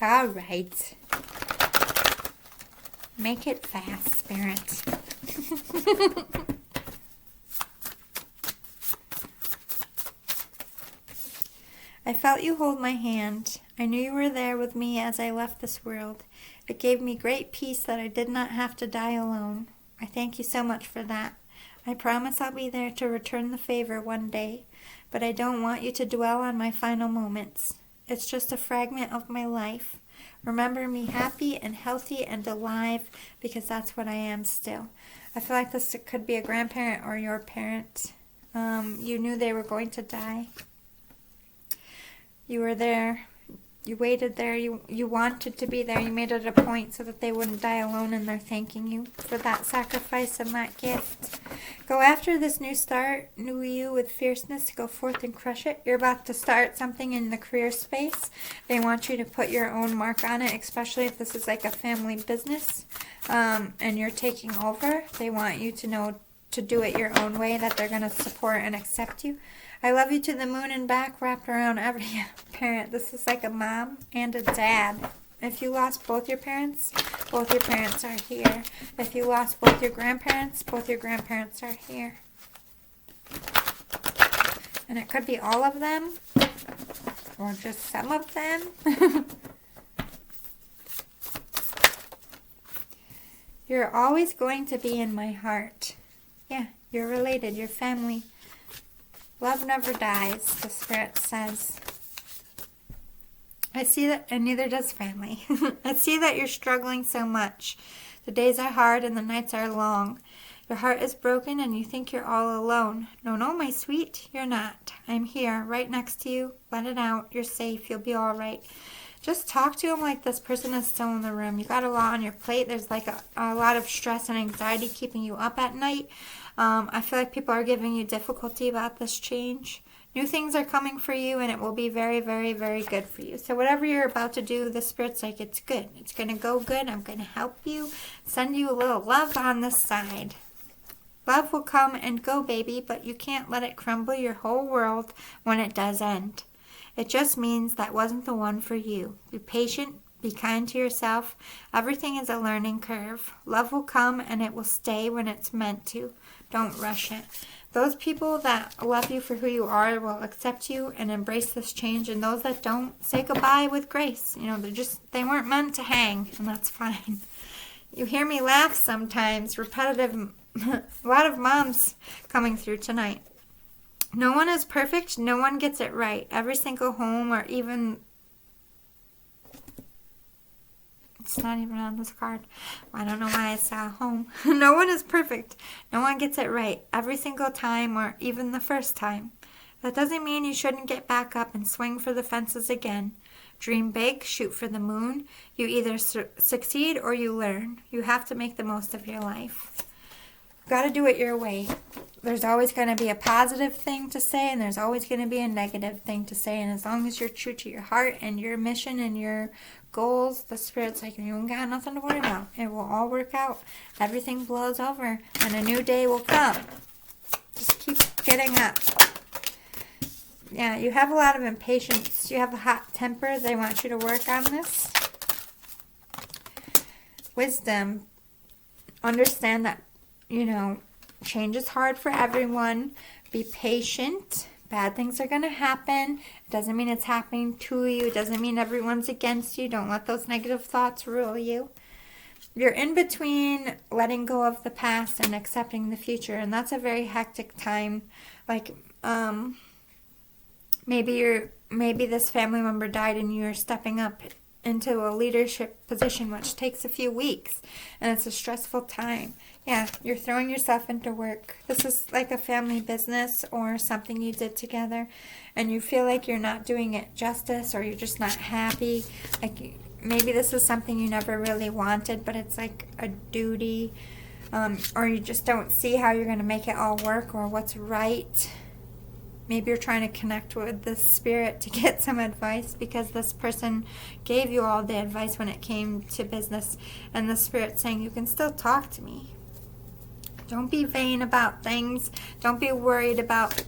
All right. Make it fast, Spirit. I felt you hold my hand. I knew you were there with me as I left this world. It gave me great peace that I did not have to die alone. I thank you so much for that. I promise I'll be there to return the favor one day, but I don't want you to dwell on my final moments. It's just a fragment of my life. Remember me happy and healthy and alive, because that's what I am still. I feel like this could be a grandparent or your parent. You knew they were going to die. You were there. You waited there. You wanted to be there. You made it a point so that they wouldn't die alone, and they're thanking you for that sacrifice and that gift. Go after this new start, new you with fierceness. Go forth and crush it. You're about to start something in the career space. They want you to put your own mark on it, especially if this is like a family business and you're taking over. They want you to know to do it your own way, that they're going to support and accept you. I love you to the moon and back, wrapped around every parent. This is like a mom and a dad. If you lost both your parents are here. If you lost both your grandparents are here. And it could be all of them, or just some of them. You're always going to be in my heart. Yeah, you're related, you're family. Love never dies, the Spirit says. I see that, and neither does family. I see that you're struggling so much. The days are hard and the nights are long. Your heart is broken and you think you're all alone. No, my sweet, you're not. I'm here, right next to you. Let it out. You're safe. You'll be all right. Just talk to him like this person is still in the room. You got a lot on your plate. There's like a lot of stress and anxiety keeping you up at night. I feel like people are giving you difficulty about this change. New things are coming for you, and it will be very, very, very good for you. So whatever you're about to do, the Spirit's like, it's good. It's going to go good. I'm going to help you. Send you a little love on this side. Love will come and go, baby, but you can't let it crumble your whole world when it does end. It just means that wasn't the one for you. Be patient. Be kind to yourself. Everything is a learning curve. Love will come and it will stay when it's meant to. Don't rush it. Those people that love you for who you are will accept you and embrace this change. And those that don't, say goodbye with grace. You know, they weren't meant to hang, and that's fine. You hear me laugh sometimes. Repetitive. A lot of moms coming through tonight. No one is perfect. No one gets it right. Every single home, or even... It's not even on this card. I don't know why I saw home. No one is perfect. No one gets it right every single time, or even the first time. That doesn't mean you shouldn't get back up and swing for the fences again. Dream big, shoot for the moon. You either succeed or you learn. You have to make the most of your life. Got to do it your way. There's always going to be a positive thing to say, and there's always going to be a negative thing to say. And as long as you're true to your heart and your mission and your goals, the Spirit's like, you ain't got nothing to worry about. It will all work out. Everything blows over, and a new day will come. Just keep getting up. Yeah, you have a lot of impatience. You have a hot temper. They want you to work on this. Wisdom. Understand that, change is hard for everyone. Be patient. Bad things are going to happen. It doesn't mean it's happening to you. It doesn't mean everyone's against you. Don't let those negative thoughts rule you. You're in between letting go of the past and accepting the future, and that's a very hectic time. Like, maybe this family member died and you're stepping up into a leadership position, which takes a few weeks, and it's a stressful time. Yeah, you're throwing yourself into work. This is like a family business or something you did together, and you feel like you're not doing it justice, or you're just not happy. Like, maybe this is something you never really wanted, but it's like a duty, or you just don't see how you're going to make it all work or what's right. Maybe you're trying to connect with this spirit to get some advice, because this person gave you all the advice when it came to business, and the spirit's saying you can still talk to me. Don't be vain about things. Don't be worried about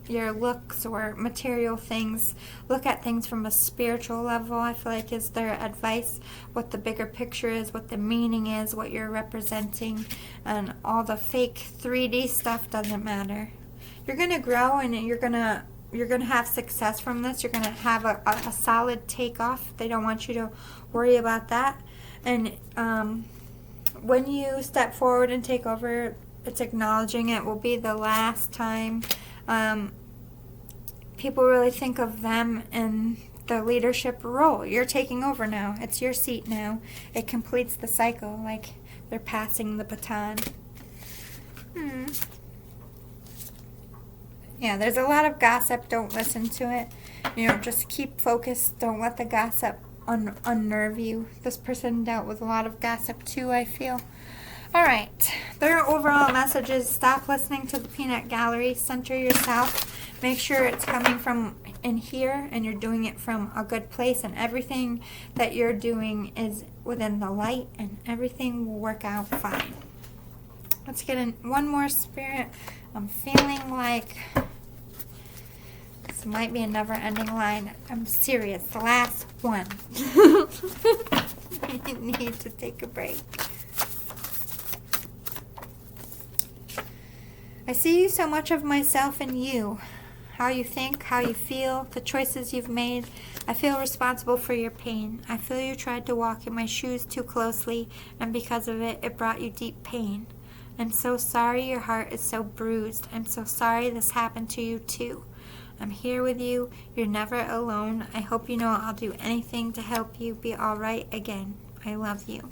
your looks or material things. Look at things from a spiritual level, I feel like, is their advice. What the bigger picture is, what the meaning is, what you're representing, and all the fake 3D stuff doesn't matter. You're going to grow, and you're going to have success from this. You're going to have a solid takeoff. They don't want you to worry about that. And when you step forward and take over, it's acknowledging it will be the last time people really think of them in the leadership role. You're taking over now. It's your seat now. It completes the cycle, like they're passing the baton. Yeah, there's a lot of gossip. Don't listen to it. Just keep focused. Don't let the gossip unnerve you. This person dealt with a lot of gossip too, I feel. All right. Their overall message is stop listening to the peanut gallery. Center yourself. Make sure it's coming from in here and you're doing it from a good place, and everything that you're doing is within the light, and everything will work out fine. Let's get in one more spirit. I'm feeling like this might be a never-ending line. I'm serious. The last one. I need to take a break. I see so much of myself in you. How you think, how you feel, the choices you've made. I feel responsible for your pain. I feel you tried to walk in my shoes too closely, and because of it, it brought you deep pain. I'm so sorry your heart is so bruised. I'm so sorry this happened to you too. I'm here with you. You're never alone. I hope you know I'll do anything to help you be all right again. I love you.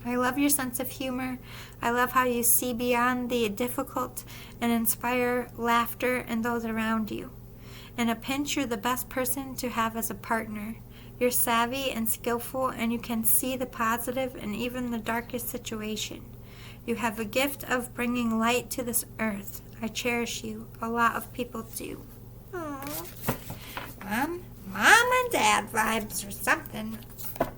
I love your sense of humor. I love how you see beyond the difficult and inspire laughter in those around you. In a pinch, you're the best person to have as a partner. You're savvy and skillful, and you can see the positive in even the darkest situation. You have a gift of bringing light to this earth. I cherish you. A lot of people do. Aww. Mom and Dad vibes or something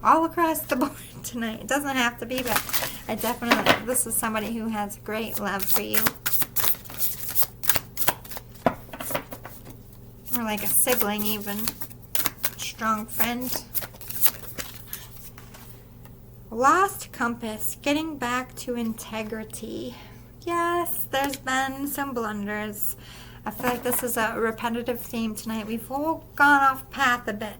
all across the board tonight. It doesn't have to be, but I definitely, this is somebody who has great love for you. Or like a sibling even. Strong friend. Lost compass, getting back to integrity. Yes, there's been some blunders. I feel like this is a repetitive theme tonight. We've all gone off path a bit.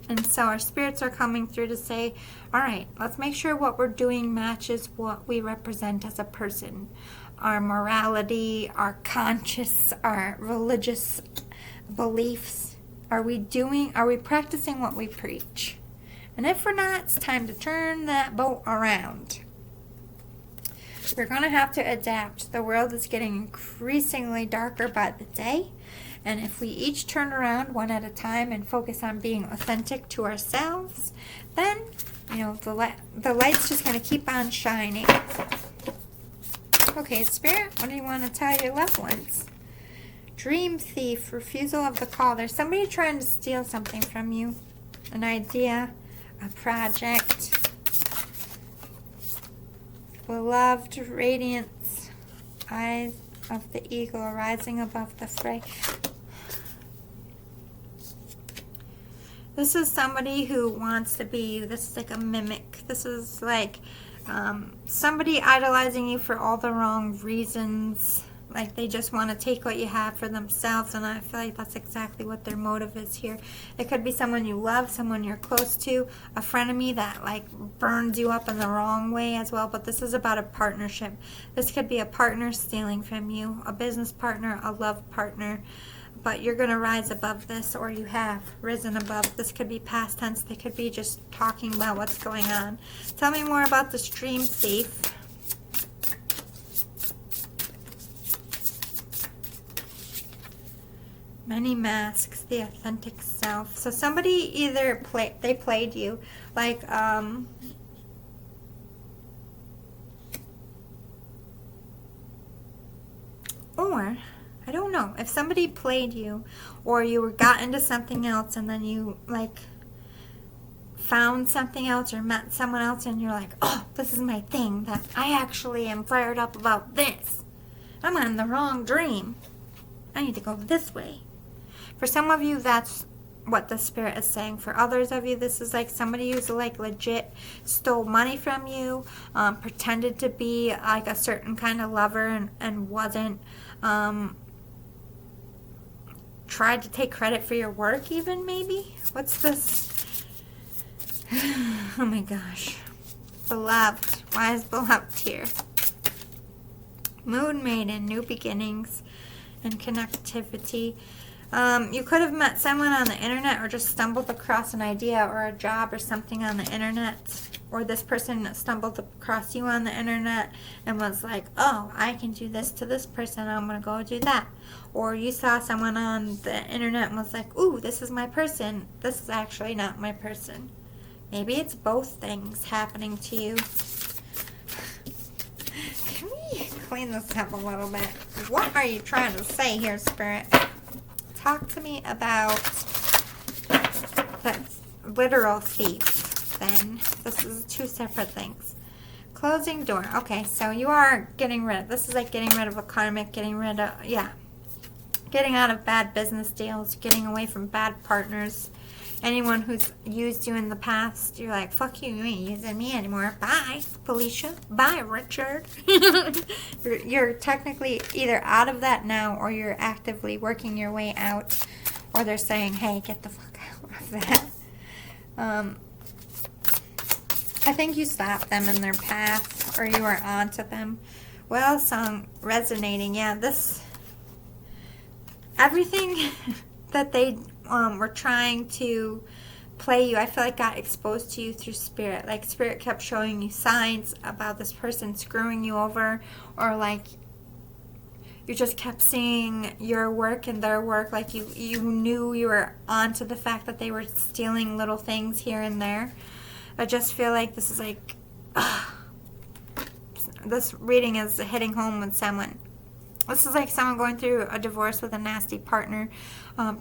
And so our spirits are coming through to say, all right, let's make sure what we're doing matches what we represent as a person. Our morality, our conscience, our religious beliefs. Are we practicing what we preach? And if we're not, it's time to turn that boat around. We're going to have to adapt. The world is getting increasingly darker by the day. And if we each turn around one at a time and focus on being authentic to ourselves, then, the light's just going to keep on shining. Okay, Spirit, what do you want to tell your loved ones? Dream thief, refusal of the call. There's somebody trying to steal something from you. An idea, a project. Beloved radiance, eyes of the eagle rising above the fray. This is somebody who wants to be you. This is like a mimic. This is like somebody idolizing you for all the wrong reasons. Like they just want to take what you have for themselves, and I feel like that's exactly what their motive is here. It could be someone you love, someone you're close to, a frenemy that like burns you up in the wrong way as well, but this is about a partnership. This could be a partner stealing from you, a business partner, a love partner, but you're going to rise above this, or you have risen above. This could be past tense. They could be just talking about what's going on. Tell me more about this dream thief. Many masks, the authentic self. So somebody either played you, like or I don't know, if somebody played you, or you got into something else and then you like found something else or met someone else and you're like, oh, this is my thing, that I actually am fired up about this. I'm on the wrong dream. I need to go this way. For some of you, that's what the Spirit is saying. For others of you, this is like somebody who's like legit stole money from you, pretended to be like a certain kind of lover and wasn't, tried to take credit for your work even, maybe? What's this? Oh my gosh. Beloved. Why is beloved here? Moon Maiden, new beginnings and connectivity. You could have met someone on the internet or just stumbled across an idea or a job or something on the internet. Or this person stumbled across you on the internet and was like, oh, I can do this to this person, I'm going to go do that. Or you saw someone on the internet and was like, ooh, this is my person. This is actually not my person. Maybe it's both things happening to you. Can we clean this up a little bit? What are you trying to say here, Spirit? Talk to me about that literal thief. Then this is two separate things. Closing door. Okay, so you are getting rid of, this is like getting rid of a karmic, getting rid of, yeah, getting out of bad business deals, getting away from bad partners. Anyone who's used you in the past, you're like, fuck you, you ain't using me anymore. Bye, Felicia. Bye, Richard. You're technically either out of that now, or you're actively working your way out, or they're saying, hey, get the fuck out of that. I think you stopped them in their path, or you were on to them. Well, song resonating. Yeah, this, everything that they were trying to play you, I feel like got exposed to you through Spirit. Like Spirit kept showing you signs about this person screwing you over, or like you just kept seeing your work and their work. Like you knew you were onto the fact that they were stealing little things here and there. I just feel like this is like, this reading is hitting home with someone. This is like someone going through a divorce with a nasty partner,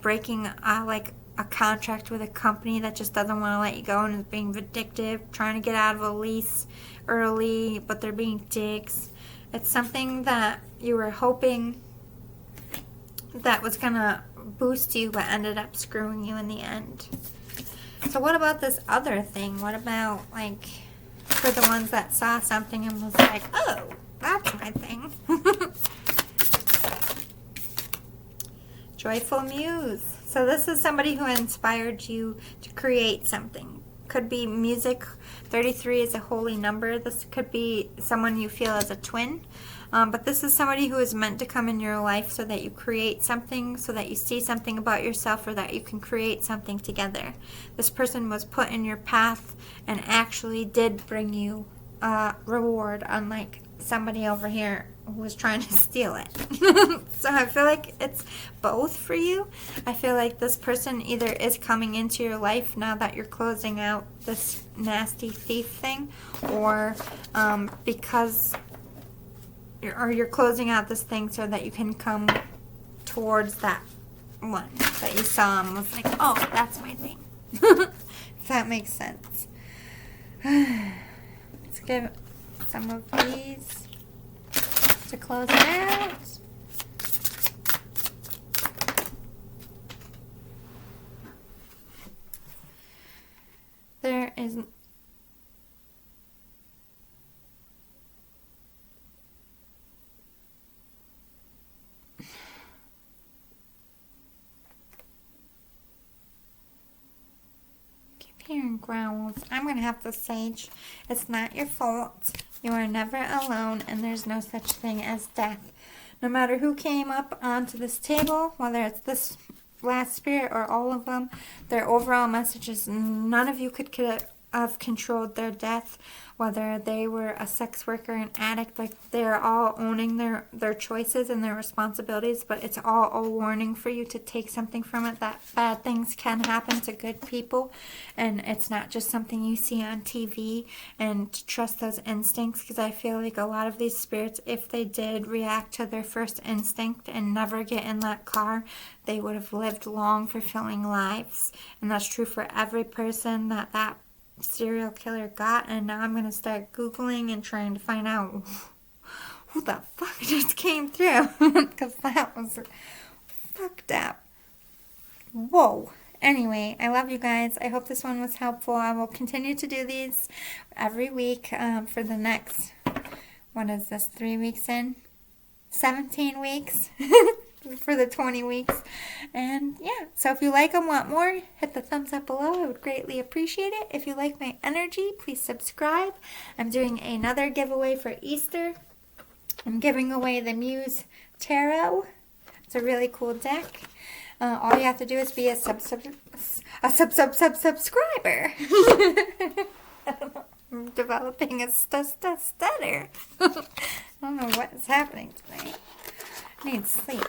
breaking like a contract with a company that just doesn't want to let you go and is being vindictive, trying to get out of a lease early, but they're being dicks. It's something that you were hoping that was going to boost you, but ended up screwing you in the end. So what about this other thing? What about, like, for the ones that saw something and was like, oh, that's my thing. Joyful Muse. So this is somebody who inspired you to create something. Could be music. 33 is a holy number. This could be someone you feel as a twin. But this is somebody who is meant to come in your life so that you create something, so that you see something about yourself, or that you can create something together. This person was put in your path and actually did bring you reward, unlike somebody over here who was trying to steal it. So I feel like it's both for you. I feel like this person either is coming into your life now that you're closing out this nasty thief thing, or because you're closing out this thing so that you can come towards that one that you saw and was like, oh, that's my thing. If that makes sense. Let's give some of these to close it out. There is growls. I'm going to have to sage. It's not your fault. You are never alone, and there's no such thing as death. No matter who came up onto this table, whether it's this last spirit or all of them, their overall message is none of you could have controlled their death, whether they were a sex worker, an addict. Like, they're all owning their choices and their responsibilities, but it's all a warning for you to take something from it, that bad things can happen to good people, and it's not just something you see on TV, and to trust those instincts, because I feel like a lot of these spirits, if they did react to their first instinct and never get in that car, they would have lived long, fulfilling lives. And that's true for every person that serial killer got. And now I'm going to start Googling and trying to find out who the fuck just came through, because that was fucked up. Whoa. Anyway, I love you guys. I hope this one was helpful. I will continue to do these every week for the next, what is this, 3 weeks in? 17 weeks for the 20 weeks. And yeah, so if you like them, want more, hit the thumbs up below. I would greatly appreciate it. If you like my energy, please subscribe. I'm doing another giveaway for Easter. I'm giving away the Muse Tarot. It's a really cool deck. All you have to do is be a subscriber. I'm developing a stutter. I don't know what is happening today. I need sleep.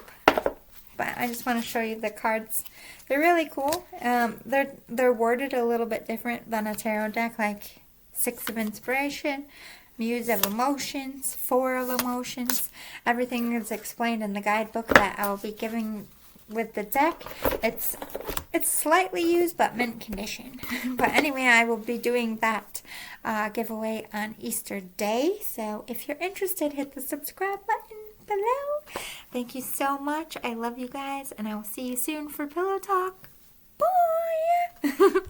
But I just want to show you the cards. They're really cool. They're worded a little bit different than a tarot deck, like 6 of Inspiration, Muse of Emotions, 4 of Emotions. Everything is explained in the guidebook that I will be giving with the deck. It's slightly used, but mint condition. But anyway, I will be doing that giveaway on Easter Day. So if you're interested, hit the subscribe button below. Thank you so much. I love you guys, and I will see you soon for Pillow Talk. Bye!